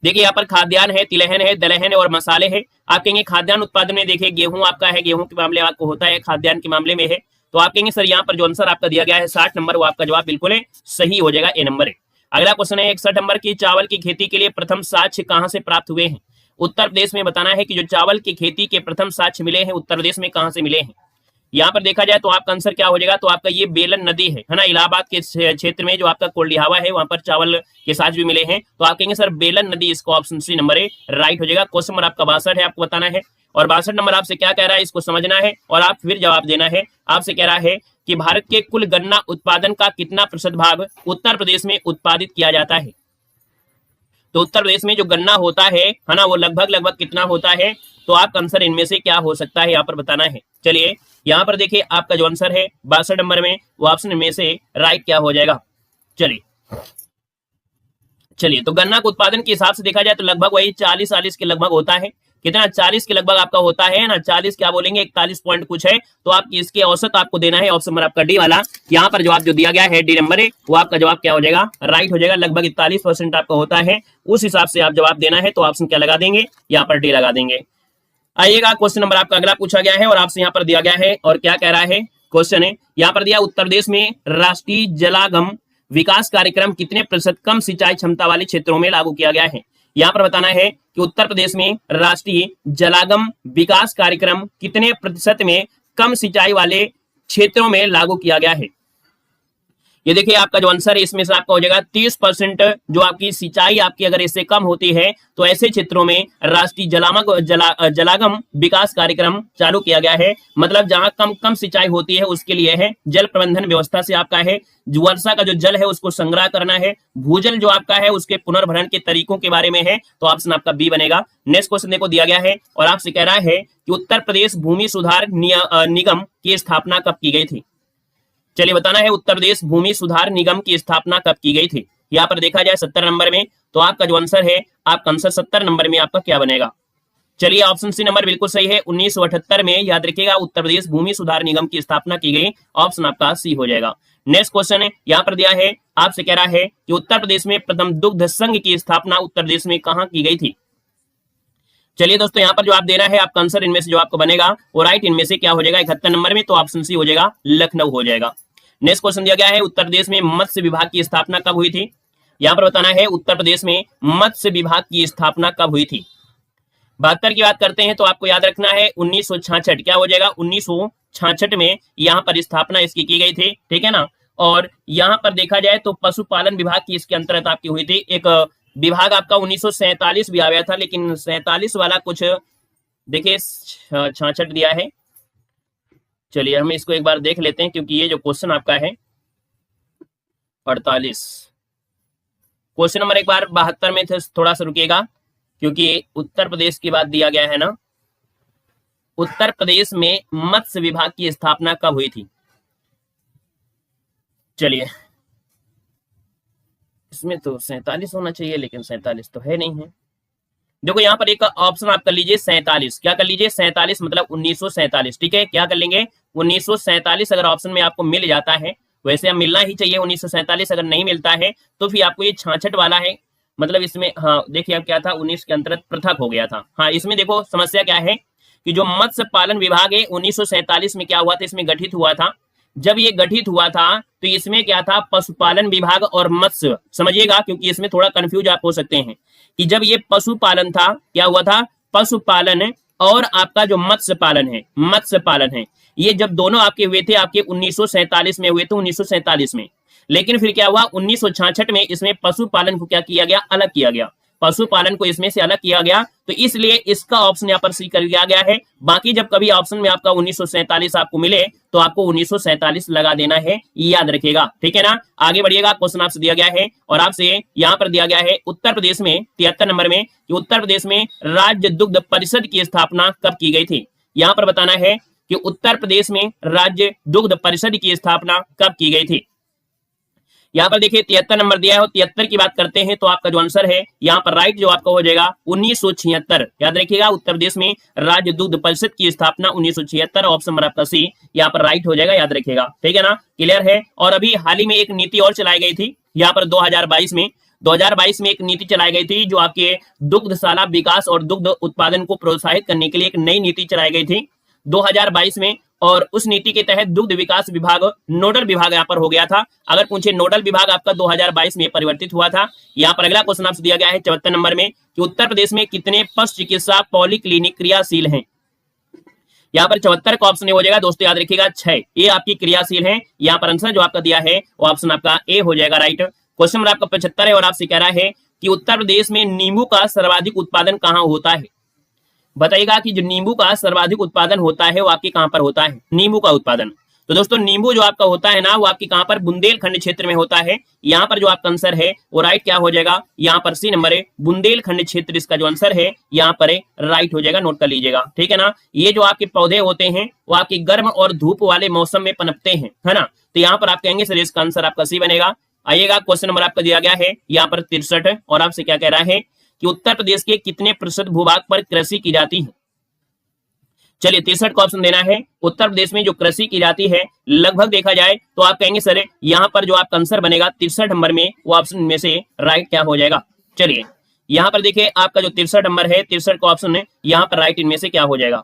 देखिए यहाँ पर खाद्यान्न है, तिलहन है, दलहन है और मसाले है। आप कहेंगे खाद्यान्न उत्पादन में देखिए गेहूं आपका है, गेहूं के मामले आपको होता है, खाद्यान्न के मामले में है, तो आप कहेंगे सर यहाँ पर जो आंसर आपका दिया गया है 60 नंबर वो आपका जवाब बिल्कुल है सही हो जाएगा, ए नंबर है। अगला क्वेश्चन है 61 नंबर की चावल की खेती के लिए प्रथम साक्ष्य कहां से प्राप्त हुए हैं। उत्तर प्रदेश में बताना है कि जो चावल की खेती के प्रथम साक्ष्य मिले हैं उत्तर प्रदेश में कहां से मिले हैं। यहाँ पर देखा जाए तो आपका आंसर क्या हो जाएगा, तो आपका ये बेलन नदी है ना, इलाहाबाद के क्षेत्र में जो आपका कोल्डिहावा है वहां पर चावल के साक्ष्य भी मिले हैं, तो आप कहेंगे सर बेलन नदी, इसको ऑप्शन सी नंबर है राइट हो जाएगा। क्वेश्चन नंबर आपका 62 है, आपको बताना है और 62 नंबर आपसे क्या कह रहा है इसको समझना है और आप फिर जवाब देना है। आपसे कह रहा है कि भारत के कुल गन्ना उत्पादन का कितना प्रतिशत भाग उत्तर प्रदेश में उत्पादित किया जाता है। तो उत्तर प्रदेश में जो गन्ना होता है ना वो लगभग कितना होता है, तो आपका आंसर इनमें से क्या हो सकता है यहाँ पर बताना है। चलिए यहाँ पर देखिए आपका जो आंसर है 62 नंबर में वो ऑप्शन में से राइट क्या हो जाएगा। चलिए तो गन्ना के उत्पादन के हिसाब से देखा जाए तो लगभग वही 40 के लगभग होता है, कितना 40 के लगभग आपका होता है ना, 40 क्या बोलेंगे 41 पॉइंट कुछ है, तो आपकी इसके औसत आपको देना है, ऑप्शन नंबर आपका डी वाला। यहाँ पर जवाब जो दिया गया है डी नंबर है वो आपका जवाब क्या हो जाएगा राइट हो जाएगा, लगभग 41% आपका होता है, उस हिसाब से आप जवाब देना है, तो ऑप्शन क्या लगा देंगे यहाँ पर डी लगा देंगे। आइएगा क्वेश्चन नंबर आपका अगला पूछा गया है और आपसे यहाँ पर दिया गया है और क्या कह रहा है क्वेश्चन है यहाँ पर दिया उत्तर प्रदेश में राष्ट्रीय जलागम विकास कार्यक्रम कितने प्रतिशत कम सिंचाई क्षमता वाले क्षेत्रों में लागू किया गया है। यहाँ पर बताना है कि उत्तर प्रदेश में राष्ट्रीय जलागम विकास कार्यक्रम कितने प्रतिशत में कम सिंचाई वाले क्षेत्रों में लागू किया गया है। ये देखिए आपका जो आंसर है इसमें से आपका हो जाएगा 30% जो आपकी सिंचाई आपकी अगर इससे कम होती है तो ऐसे क्षेत्रों में राष्ट्रीय जलागम विकास कार्यक्रम चालू किया गया है। मतलब जहां कम सिंचाई होती है उसके लिए है जल प्रबंधन व्यवस्था से आपका है वर्षा का जो जल है उसको संग्रह करना है, भूजल जो आपका है उसके पुनर्भरण के तरीकों के बारे में है, तो ऑप्शन आपका बी बनेगा। नेक्स्ट क्वेश्चन देखो दिया गया है और आपसे कह रहा है कि उत्तर प्रदेश भूमि सुधार निगम की स्थापना कब की गई थी। चलिए बताना है उत्तर प्रदेश भूमि सुधार निगम की स्थापना कब की गई थी। यहाँ पर देखा जाए 70 नंबर में, तो आपका जो आंसर है आपका आंसर 70 नंबर में आपका क्या बनेगा। चलिए ऑप्शन सी नंबर बिल्कुल सही है, 1978 में याद रखिएगा उत्तर प्रदेश भूमि सुधार निगम की स्थापना की गई, ऑप्शन आपका सी हो जाएगा। नेक्स्ट क्वेश्चन है यहाँ पर दिया है आपसे कह रहा है कि उत्तर प्रदेश में प्रथम दुग्ध संघ की स्थापना उत्तर प्रदेश में कहाँ की गई थी। चलिए दोस्तों यहाँ पर जो आप देना है आपका आंसर इनमें से जो आपको बनेगा वो राइट इनमें से क्या हो जाएगा 71 नंबर में, तो ऑप्शन सी हो जाएगा लखनऊ हो जाएगा। नेक्स्ट क्वेश्चन दिया गया है उत्तर प्रदेश में मत्स्य विभाग की स्थापना कब हुई थी। यहाँ पर बताना है उत्तर प्रदेश में मत्स्य विभाग की स्थापना कब हुई थी। 72 की बात करते हैं तो आपको याद रखना है 1966 क्या हो जाएगा 1966 में यहाँ पर स्थापना इसकी की गई थी, ठीक है ना। और यहाँ पर देखा जाए तो पशुपालन विभाग की इसके अंतर्गत आपकी हुई थी। एक विभाग आपका 1947 भी आ गया था, लेकिन 47 वाला कुछ देखिए 66 दिया है। चलिए हम इसको एक बार देख लेते हैं, क्योंकि ये जो क्वेश्चन आपका है 48, क्वेश्चन नंबर एक बार 72 में थे, थोड़ा सा रुकिएगा, क्योंकि उत्तर प्रदेश की बात दिया गया है ना। उत्तर प्रदेश में मत्स्य विभाग की स्थापना कब हुई थी? चलिए, इसमें तो 47 होना चाहिए, लेकिन 47 तो है नहीं है। देखो यहाँ पर एक ऑप्शन आप कर लीजिए 47, क्या कर लीजिए 47, मतलब 1947, ठीक है। क्या कर लेंगे 1947, अगर ऑप्शन में आपको मिल जाता है, वैसे अब मिलना ही चाहिए 1947, अगर नहीं मिलता है तो फिर आपको ये 66 वाला है, मतलब इसमें हाँ देखिए अब क्या था 19 के अंतर्गत पृथक हो गया था। हाँ इसमें देखो समस्या क्या है कि जो मत्स्य पालन विभाग है 1947 में क्या हुआ था, इसमें गठित हुआ था। जब ये गठित हुआ था तो इसमें क्या था, पशुपालन विभाग और मत्स्य, समझिएगा क्योंकि इसमें थोड़ा कंफ्यूज आप हो सकते हैं कि जब ये पशुपालन था, क्या हुआ था, पशुपालन और आपका जो मत्स्य पालन है, मत्स्य पालन है, ये जब दोनों आपके हुए थे, आपके 1947 में हुए थे, 1947 में। लेकिन फिर क्या हुआ 1966 में इसमें पशुपालन को क्या किया गया, अलग किया गया, पशुपालन को इसमें से अलग किया गया, तो इसलिए इसका ऑप्शन यहाँ पर सी कर दिया गया है। बाकी जब कभी ऑप्शन में आपका 1947 आपको मिले तो आपको 1947 लगा देना है, याद रखिएगा, ठीक है ना। आगे बढ़िएगा, क्वेश्चन आपसे दिया गया है और आपसे यहाँ पर दिया गया है उत्तर प्रदेश में 73 नंबर में कि उत्तर प्रदेश में राज्य दुग्ध परिषद की स्थापना कब की गई थी। यहाँ पर बताना है कि उत्तर प्रदेश में राज्य दुग्ध परिषद की स्थापना कब की गई थी। यहाँ पर देखिए 73 नंबर दिया है और 73 की बात करते हैं तो आपका जो आंसर है यहाँ पर राइट जो आपका हो जाएगा 1976, याद रखिएगा उत्तर प्रदेश में राज्य दुग्ध परिषद की स्थापना 1976, ऑप्शन नंबर आपका सी यहाँ पर राइट हो जाएगा, याद रखिएगा, ठीक है ना, क्लियर है। और अभी हाल ही में एक नीति और चलाई गई थी, यहाँ पर 2022 में एक नीति चलाई गई थी जो आपके दुग्धशाला विकास और दुग्ध उत्पादन को प्रोत्साहित करने के लिए एक नई नीति चलाई गई थी 2022 में, और उस नीति के तहत दुग्ध विकास विभाग नोडल विभाग यहाँ पर हो गया था। अगर पूछे नोडल विभाग आपका 2022 में परिवर्तित हुआ था। यहाँ पर अगला क्वेश्चन आपसे दिया गया है 74 नंबर में कि उत्तर प्रदेश में कितने पशु चिकित्सा पॉलीक्लिनिक क्रियाशील हैं। यहाँ पर 74 का ऑप्शन हो जाएगा दोस्तों, याद रखिएगा 6, ये आपकी क्रियाशील है। यहाँ पर आंसर जो आपका दिया है वो ऑप्शन आपका ए हो जाएगा, राइट। क्वेश्चन नंबर आपका 75 है और आपसे कह रहा है कि उत्तर प्रदेश में नींबू का सर्वाधिक उत्पादन कहाँ होता है। बताइएगा कि जो नींबू का सर्वाधिक उत्पादन होता है वो आपके कहां पर होता है, नींबू का उत्पादन। तो दोस्तों नींबू जो आपका होता है ना वो आपके कहां पर, बुंदेलखंड क्षेत्र में होता है। यहाँ पर जो आपका आंसर है वो राइट क्या हो जाएगा, यहाँ पर सी नंबर है, बुंदेलखंड क्षेत्र इसका जो आंसर है यहाँ पर राइट हो जाएगा, नोट कर लीजिएगा, ठीक है ना। ये जो आपके पौधे होते हैं वो आपके गर्म और धूप वाले मौसम में पनपते हैं, है ना, तो यहाँ पर आप कहेंगे सर इसका आंसर आपका सी बनेगा। आइएगा, क्वेश्चन नंबर आपका दिया गया है यहाँ पर 63 और आपसे क्या कह रहा है कि उत्तर प्रदेश के कितने प्रतिशत भूभाग पर कृषि की जाती है। चलिए 63 का ऑप्शन देना है। उत्तर प्रदेश में जो कृषि की जाती है लगभग देखा जाए तो आप कहेंगे सर यहाँ पर जो आपका आंसर बनेगा 63 नंबर में वो ऑप्शन में से राइट क्या हो जाएगा। चलिए यहाँ पर देखिए आपका जो 63 नंबर है, 63 का ऑप्शन है यहाँ पर राइट इनमें से क्या हो जाएगा।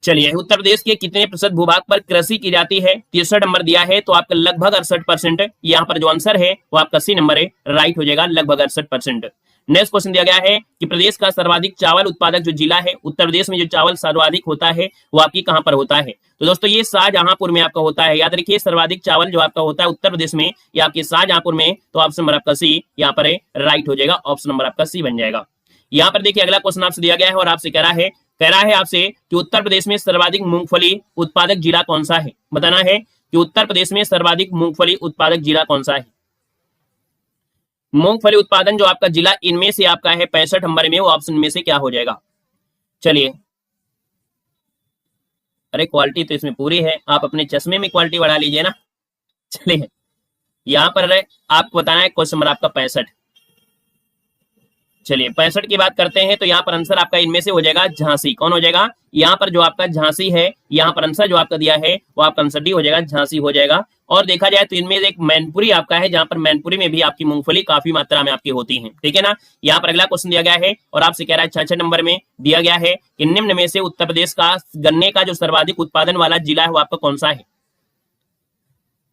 चलिए उत्तर प्रदेश के कितने प्रतिशत भूभाग पर कृषि की जाती है, 63 नंबर दिया है तो आपका लगभग 68%। यहाँ पर जो आंसर है वो आपका सी नंबर है, राइट हो जाएगा, लगभग 68%। नेक्स्ट क्वेश्चन दिया गया है कि प्रदेश का सर्वाधिक चावल उत्पादक जो जिला है, उत्तर प्रदेश में जो चावल सर्वाधिक होता है वो आपकी कहां पर होता है। तो दोस्तों ये शाहजहांपुर में आपका होता है, याद रखिए सर्वाधिक चावल जो आपका होता है उत्तर प्रदेश में या आपके शाहजहांपुर में, तो ऑप्शन नंबर आपका सी यहाँ पर राइट हो जाएगा, ऑप्शन नंबर आपका सी बन जाएगा। यहाँ पर देखिए अगला क्वेश्चन आपसे दिया गया है और आपसे कह रहा है आपसे कि उत्तर प्रदेश में सर्वाधिक मूंगफली उत्पादक जिला कौन सा है। बताना है कि उत्तर प्रदेश में सर्वाधिक मूंगफली उत्पादक जिला कौन सा है। मूंगफली उत्पादन जो आपका जिला इनमें से आपका है 65 नंबर में, वो ऑप्शन में से क्या हो जाएगा। चलिए, अरे क्वालिटी तो इसमें पूरी है, आप अपने चश्मे में क्वालिटी बढ़ा लीजिए ना। चलिए यहां पर आपको बताना है क्वेश्चन नंबर आपका 65। चलिए 65 की बात करते हैं तो यहाँ पर आंसर आपका इनमें से हो जाएगा झांसी। कौन हो जाएगा, यहाँ पर जो आपका झांसी है, यहाँ पर आंसर जो आपका दिया है वो आपका आंसर डी हो जाएगा, झांसी हो जाएगा। और देखा जाए तो इनमें एक मैनपुरी आपका है, जहां पर मैनपुरी में भी आपकी मूंगफली काफी मात्रा में आपकी होती है, ठीक है ना। यहाँ पर अगला क्वेश्चन दिया गया है और आपसे कह रहा है 66 नंबर में दिया गया है कि निम्न में से उत्तर प्रदेश का गन्ने का जो सर्वाधिक उत्पादन वाला जिला है वो आपका कौन सा है।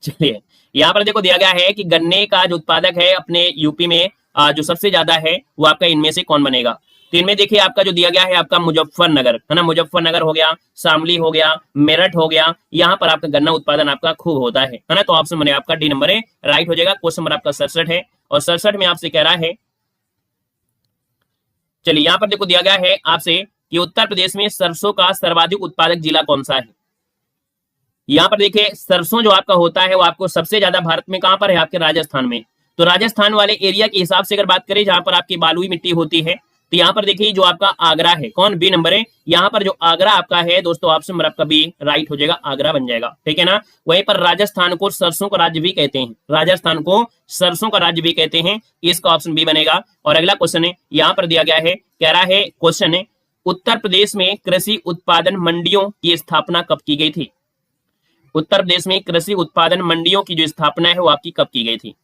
चलिए यहाँ पर देखो दिया गया है कि गन्ने का जो उत्पादक है अपने यूपी में जो सबसे ज्यादा है वो आपका इनमें से कौन बनेगा। तो इनमें देखिए आपका जो दिया गया है आपका मुजफ्फरनगर, है ना, मुजफ्फरनगर हो गया, शामली हो गया, मेरठ हो गया, यहाँ पर आपका गन्ना उत्पादन आपका खूब होता है ना। तो ऑप्शन बनेगा आपका डी नंबर है, राइट हो जाएगा। क्वेश्चन नंबर आपका 67 है और 67 में आपसे कह रहा है, चलिए यहाँ पर देखो दिया गया है आपसे कि उत्तर प्रदेश में सरसों का सर्वाधिक उत्पादक जिला कौन सा है। यहाँ पर देखिए सरसों जो आपका होता है वो आपको सबसे ज्यादा भारत में कहां पर है, आपके राजस्थान में। तो राजस्थान वाले एरिया के हिसाब से अगर बात करें जहां पर आपकी बालुई मिट्टी होती है, तो यहाँ पर देखिए जो आपका आगरा है, कौन बी नंबर है, यहाँ पर जो आगरा आपका है दोस्तों ऑप्शन नंबर आपका बी राइट हो जाएगा, आगरा बन जाएगा, ठीक है ना। वहीं पर राजस्थान को सरसों का राज्य भी कहते हैं, राजस्थान को सरसों का राज्य भी कहते हैं, इसका ऑप्शन बी बनेगा। और अगला क्वेश्चन है यहाँ पर दिया गया है, कह रहा है क्वेश्चन है उत्तर प्रदेश में कृषि उत्पादन मंडियों की स्थापना कब की गई थी। उत्तर प्रदेश में कृषि उत्पादन मंडियों की जो स्थापना है वो आपकी कब की गई थी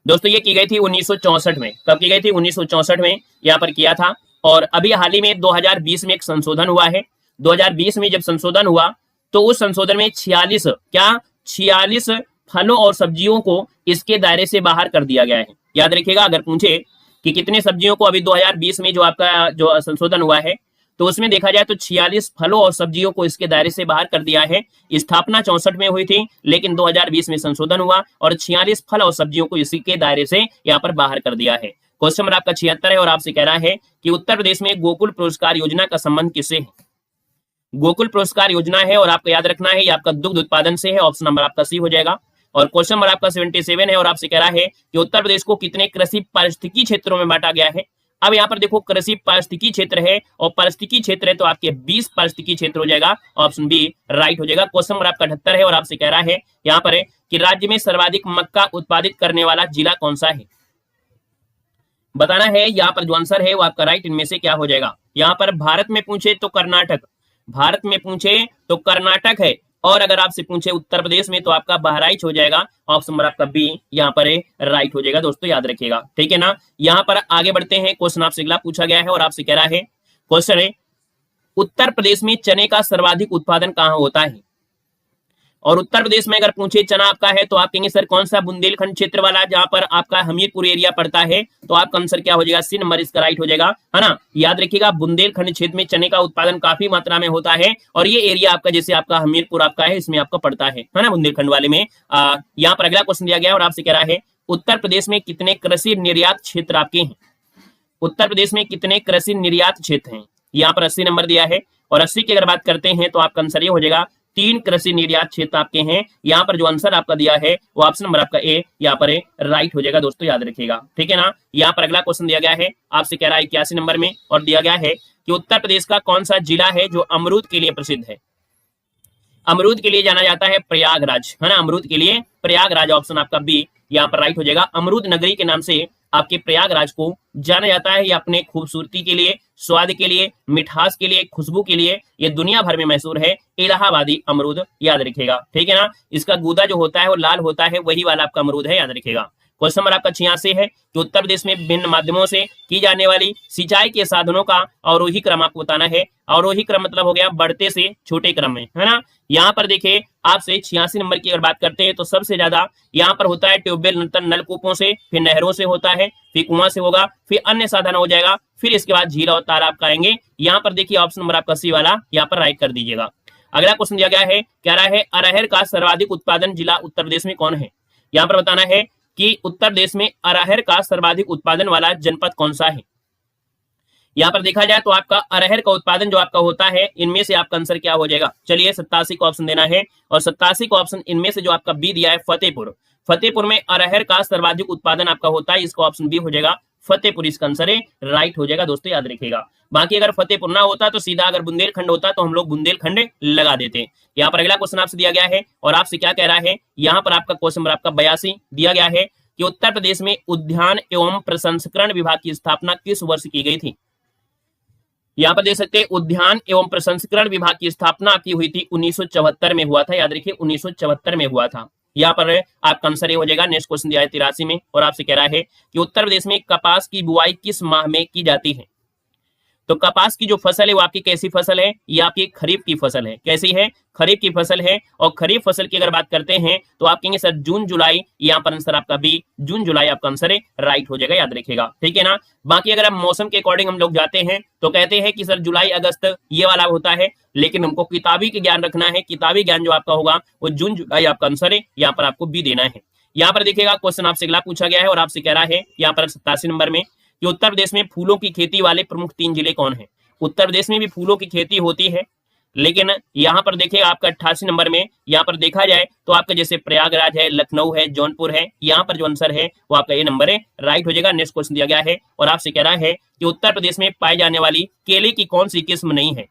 दोस्तों। ये की गई थी 1964 में। कब की गई थी, 1964 में यहाँ पर किया था। और अभी हाल ही में 2020 में एक संशोधन हुआ है। 2020 में जब संशोधन हुआ तो उस संशोधन में 46 फलों और सब्जियों को इसके दायरे से बाहर कर दिया गया है। याद रखिएगा, अगर पूछे कि कितने सब्जियों को अभी 2020 में जो आपका जो संशोधन हुआ है तो उसमें देखा जाए तो 46 फलों और सब्जियों को इसके दायरे से बाहर कर दिया है। स्थापना 64 में हुई थी लेकिन 2020 में संशोधन हुआ और 46 फल और सब्जियों को इसी के दायरे से यहाँ पर बाहर कर दिया है। क्वेश्चन नंबर आपका 76 है और आपसे कह रहा है कि उत्तर प्रदेश में गोकुल पुरस्कार योजना का संबंध किससे है। गोकुल पुरस्कार योजना है और आपको याद रखना है ये आपका दुग्ध उत्पादन से है, ऑप्शन नंबर आपका सी हो जाएगा। और क्वेश्चन नंबर आपका 77 है और आपसे कह रहा है कि उत्तर प्रदेश को कितने कृषि पारिस्थितिकी क्षेत्रों में बांटा गया है। अब यहाँ पर देखो कृषि पारिस्थितिकी क्षेत्र है और पारिस्थितिकी क्षेत्र है तो आपके 20 पारिस्थितिकी क्षेत्र हो जाएगा, ऑप्शन बी राइट हो जाएगा। क्वेश्चन नंबर आपका 78 है और आपसे कह रहा है यहाँ पर है कि राज्य में सर्वाधिक मक्का उत्पादित करने वाला जिला कौन सा है। बताना है यहाँ पर जो आंसर है वो आपका राइट इनमें से क्या हो जाएगा। यहाँ पर भारत में पूछे तो कर्नाटक, भारत में पूछे तो कर्नाटक है और अगर आपसे पूछे उत्तर प्रदेश में तो आपका बहराइच हो जाएगा, ऑप्शन नंबर आपका बी यहाँ पर राइट हो जाएगा दोस्तों, याद रखिएगा, ठीक है ना। यहाँ पर आगे बढ़ते हैं, क्वेश्चन आपसे अगला पूछा गया है और आपसे कह रहा है क्वेश्चन है उत्तर प्रदेश में चने का सर्वाधिक उत्पादन कहाँ होता है। और उत्तर प्रदेश में अगर पूछे चना आपका है तो आप कहेंगे सर कौन सा, बुंदेलखंड क्षेत्र वाला जहां पर आपका हमीरपुर एरिया पड़ता है, तो आपका आंसर क्या हो जाएगा, सी नंबर इसका राइट हो जाएगा, है ना। याद रखिएगा बुंदेलखंड क्षेत्र में चने का उत्पादन काफी मात्रा में होता है और ये एरिया आपका जैसे आपका हमीरपुर आपका है इसमें आपका पड़ता है ना, बुंदेलखंड वाले में। यहाँ पर अगला क्वेश्चन दिया गया और आपसे कह रहा है उत्तर प्रदेश में कितने कृषि निर्यात क्षेत्र आपके हैं। उत्तर प्रदेश में कितने कृषि निर्यात क्षेत्र हैं, यहाँ पर 80 नंबर दिया है और 80 की अगर बात करते हैं तो आपका आंसर ये हो जाएगा 3 कृषि निर्यात क्षेत्र आपके हैं। यहाँ पर जो आंसर आपका दिया है वो ऑप्शन नंबर आपका ए यहाँ पर राइट हो जाएगा दोस्तों, याद रखिएगा, ठीक है ना। यहाँ पर अगला क्वेश्चन दिया गया है, आपसे कह रहा है 81 नंबर में और दिया गया है कि उत्तर प्रदेश का कौन सा जिला है जो अमरूद के लिए प्रसिद्ध है। अमरूद के लिए जाना जाता है प्रयागराज, है ना, अमरूद के लिए प्रयागराज, ऑप्शन आपका बी यहाँ पर राइट हो जाएगा। अमरूद नगरी के नाम से आपके प्रयागराज को जाना जाता है। ये अपने खूबसूरती के लिए, स्वाद के लिए, मिठास के लिए, खुशबू के लिए ये दुनिया भर में मशहूर है, इलाहाबादी अमरूद, याद रखिएगा, ठीक है ना। इसका गूदा जो होता है वो लाल होता है, वही वाला आपका अमरूद है, याद रखिएगा। क्वेश्चन नंबर आपका 86 है कि उत्तर प्रदेश में विभिन्न माध्यमों से की जाने वाली सिंचाई के साधनों का अवरोही क्रम आपको बताना है। अवरोही क्रम मतलब हो गया बढ़ते से छोटे क्रम में, है ना। यहाँ पर देखिए आपसे 86 नंबर की अगर बात करते हैं तो सबसे ज्यादा यहाँ पर होता है ट्यूबवेल नलकूपों से, फिर नहरों से होता है, फिर कुआं से होगा, फिर अन्य साधन हो जाएगा, फिर इसके बाद झील और तालाब का आएंगे। यहाँ पर देखिए ऑप्शन नंबर आपका सी वाला यहाँ पर राइट कर दीजिएगा। अगला क्वेश्चन दिया गया है, कह रहा है अरहर का सर्वाधिक उत्पादन जिला उत्तर प्रदेश में कौन है। यहाँ पर बताना है कि उत्तर प्रदेश में अरहर का सर्वाधिक उत्पादन वाला जनपद कौन सा है। यहाँ पर देखा जाए तो आपका अरहर का उत्पादन जो आपका होता है इनमें से आपका आंसर क्या हो जाएगा। चलिए 87 को ऑप्शन देना है और 87 को ऑप्शन इनमें से जो आपका बी दिया है फतेहपुर। फतेहपुर में अरहर का सर्वाधिक उत्पादन आपका होता है, इसका ऑप्शन बी हो जाएगा फतेहपुर, इसका आंसर है राइट हो जाएगा दोस्तों, याद रखिएगा। बाकी अगर फतेहपुर ना होता तो सीधा अगर बुंदेलखंड होता तो हम लोग बुंदेलखंड लगा देते। यहाँ पर अगला क्वेश्चन आपसे दिया गया है और आपसे क्या कह रहा है, यहाँ पर आपका क्वेश्चन नंबर आपका 82 दिया गया है कि उत्तर प्रदेश में उद्यान एवं प्रसंस्करण विभाग की स्थापना किस वर्ष की गई थी। यहाँ पर देख सकते हैं उद्यान एवं प्रसंस्करण विभाग की स्थापना आपकी हुई थी 1974 में हुआ था, याद रखिए 1974 में हुआ था। यहाँ पर आपका आंसर ये हो जाएगा। नेक्स्ट क्वेश्चन दिया है 83 में और आपसे कह रहा है कि उत्तर प्रदेश में कपास की बुआई किस माह में की जाती है। तो कपास की जो फसल है वो आपकी कैसी फसल है, ये आपकी खरीफ की फसल है। कैसी है, खरीफ की फसल है। और खरीफ फसल की अगर बात करते हैं तो आप कहेंगे सर जून जुलाई, यहाँ पर आंसर आपका बी जून जुलाई आपका आंसर है राइट हो जाएगा, याद रखिएगा, ठीक है ना। बाकी अगर आप मौसम के अकॉर्डिंग हम लोग जाते हैं तो कहते हैं कि सर जुलाई अगस्त ये वाला होता है, लेकिन हमको किताबी के ज्ञान रखना है। किताबी ज्ञान जो आपका होगा वो जून जुलाई आपका आंसर है, यहाँ पर आपको बी देना है। यहाँ पर देखिएगा क्वेश्चन आपसे अगला पूछा गया है और आपसे कह रहा है यहाँ पर 87 नंबर में कि उत्तर प्रदेश में फूलों की खेती वाले प्रमुख 3 जिले कौन हैं। उत्तर प्रदेश में भी फूलों की खेती होती है, लेकिन यहाँ पर देखिए आपका 88 नंबर में यहाँ पर देखा जाए तो आपका जैसे प्रयागराज है, लखनऊ है, जौनपुर है, यहाँ पर जो आंसर है वो आपका ये नंबर है, राइट हो जाएगा। नेक्स्ट क्वेश्चन दिया गया है और आपसे कह रहा है कि उत्तर प्रदेश में पाई जाने वाली केले की कौन सी किस्म नहीं है।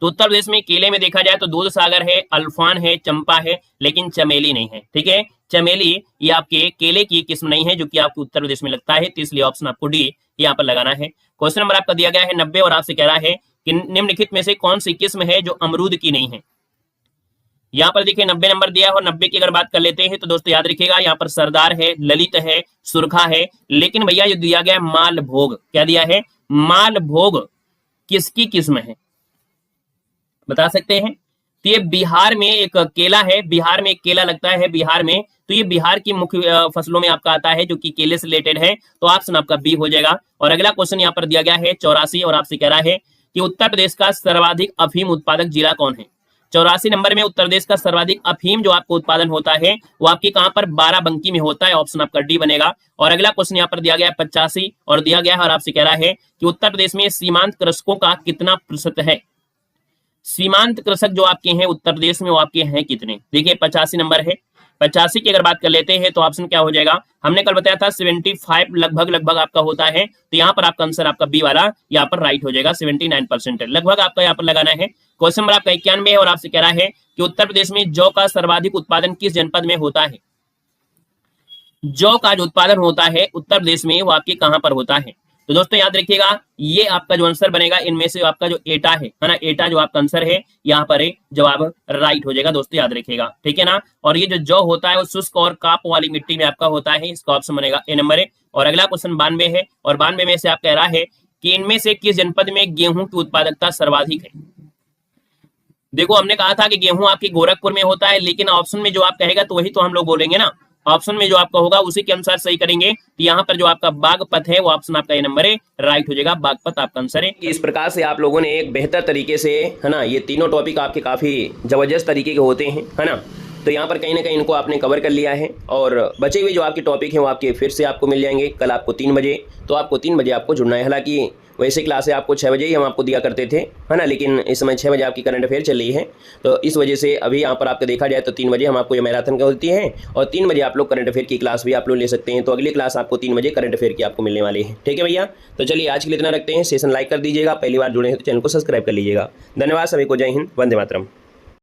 तो उत्तर प्रदेश में केले में देखा जाए तो दूध सागर है, अल्फान है, चंपा है, लेकिन चमेली नहीं है। ठीक है, चमेली ये आपके केले की किस्म नहीं है जो कि आपको उत्तर प्रदेश में लगता है, तो इसलिए ऑप्शन आपको डी यहाँ पर लगाना है। क्वेश्चन नंबर आपका दिया गया है 90 और आपसे कह रहा है कि निम्नलिखित में से कौन सी किस्म है जो अमरूद की नहीं है। यहाँ पर देखिए 90 नंबर दिया है और 90 की अगर बात कर लेते हैं तो दोस्तों याद रखिएगा यहाँ पर सरदार है, ललित है, सुरखा है, लेकिन भैया जो दिया गया है मालभोग, क्या दिया है, मालभोग किसकी किस्म है बता सकते हैं। तो ये बिहार में एक केला है, बिहार में एक केला लगता है बिहार में, तो ये बिहार की मुख्य फसलों में आपका आता है जो कि केले से रिलेटेड है, तो ऑप्शन आपका बी हो जाएगा। और अगला क्वेश्चन यहाँ पर दिया गया है 84 और आपसे कह रहा है कि उत्तर प्रदेश का सर्वाधिक अफीम उत्पादक जिला कौन है। 84 नंबर में उत्तर प्रदेश का सर्वाधिक अफीम जो आपको उत्पादन होता है वो आपके कहां पर, बाराबंकी में होता है, ऑप्शन आपका डी बनेगा। और अगला क्वेश्चन यहाँ पर दिया गया है 85 और दिया गया है और आपसे कह रहा है कि उत्तर प्रदेश में सीमांत कृषकों का कितना प्रतिशत है। सीमांत कृषक जो आपके हैं उत्तर प्रदेश में वो आपके हैं कितने, देखिए 85 नंबर है। 85 की अगर बात कर लेते हैं तो ऑप्शन क्या हो जाएगा, हमने कल बताया था 75 लगभग आपका होता है, तो यहाँ पर आपका आंसर आपका बी वाला यहाँ पर राइट हो जाएगा, 79% लगभग आपका यहाँ पर लगाना है। क्वेश्चन नंबर आपका 91 है और आपसे कह रहा है कि उत्तर प्रदेश में जौ का सर्वाधिक उत्पादन किस जनपद में होता है। जौ का जो उत्पादन होता है उत्तर प्रदेश में वो आपके कहां पर होता है। तो दोस्तों याद रखिएगा ये आपका जो आंसर बनेगा इनमें से आपका जो एटा है ना, एटा जो आपका आंसर है यहाँ पर जवाब राइट हो जाएगा दोस्तों, याद रखिएगा, ठीक है ना। और ये जो जौ होता है वो शुष्क और काप वाली मिट्टी में आपका होता है, इसका ऑप्शन बनेगा ए नंबर है। और अगला क्वेश्चन 92 है और 92 में से आप कह रहा है कि इनमें से किस जनपद में गेहूं की उत्पादकता सर्वाधिक है। देखो हमने कहा था कि गेहूं आपके गोरखपुर में होता है, लेकिन ऑप्शन में जो आप कहेगा तो वही तो हम लोग बोलेंगे ना, ऑप्शन में जो आपका होगा उसी के अनुसार सही करेंगे। तो यहाँ पर जो आपका बागपत है वो ऑप्शन आपका ये नंबर है, राइट हो जाएगा, बागपत आपका आंसर है। इस प्रकार से आप लोगों ने एक बेहतर तरीके से, है ना, ये तीनों टॉपिक आपके काफी जबरदस्त तरीके के होते हैं, है ना, तो यहाँ पर कहीं ना कहीं इनको आपने कवर कर लिया है। और बचे हुए जो आपके टॉपिक हैं वो आपके फिर से आपको मिल जाएंगे कल आपको 3 बजे, तो आपको 3 बजे आपको जुड़ना है। हालांकि वैसे क्लासें आपको 6 बजे ही हम आपको दिया करते थे, है ना, लेकिन इस समय 6 बजे आपकी करंट अफेयर चल रही है, तो इस वजह से अभी यहाँ पर आपको देखा जाए तो 3 बजे हम आपको ये मैराथन का होती है और 3 बजे आप लोग करंट अफेयर की क्लास भी आप लोग ले सकते हैं। तो अगली क्लास आपको 3 बजे करंट अफेयर की आपको मिलने वाली है, ठीक है भैया। तो चलिए आज के लिए इतना रखते हैं, सेशन लाइक कर दीजिएगा, पहली बार जुड़े हैं तो चैनल को सब्सक्राइब कर लीजिएगा। धन्यवाद सभी को, जय हिंद, वंदे मातरम।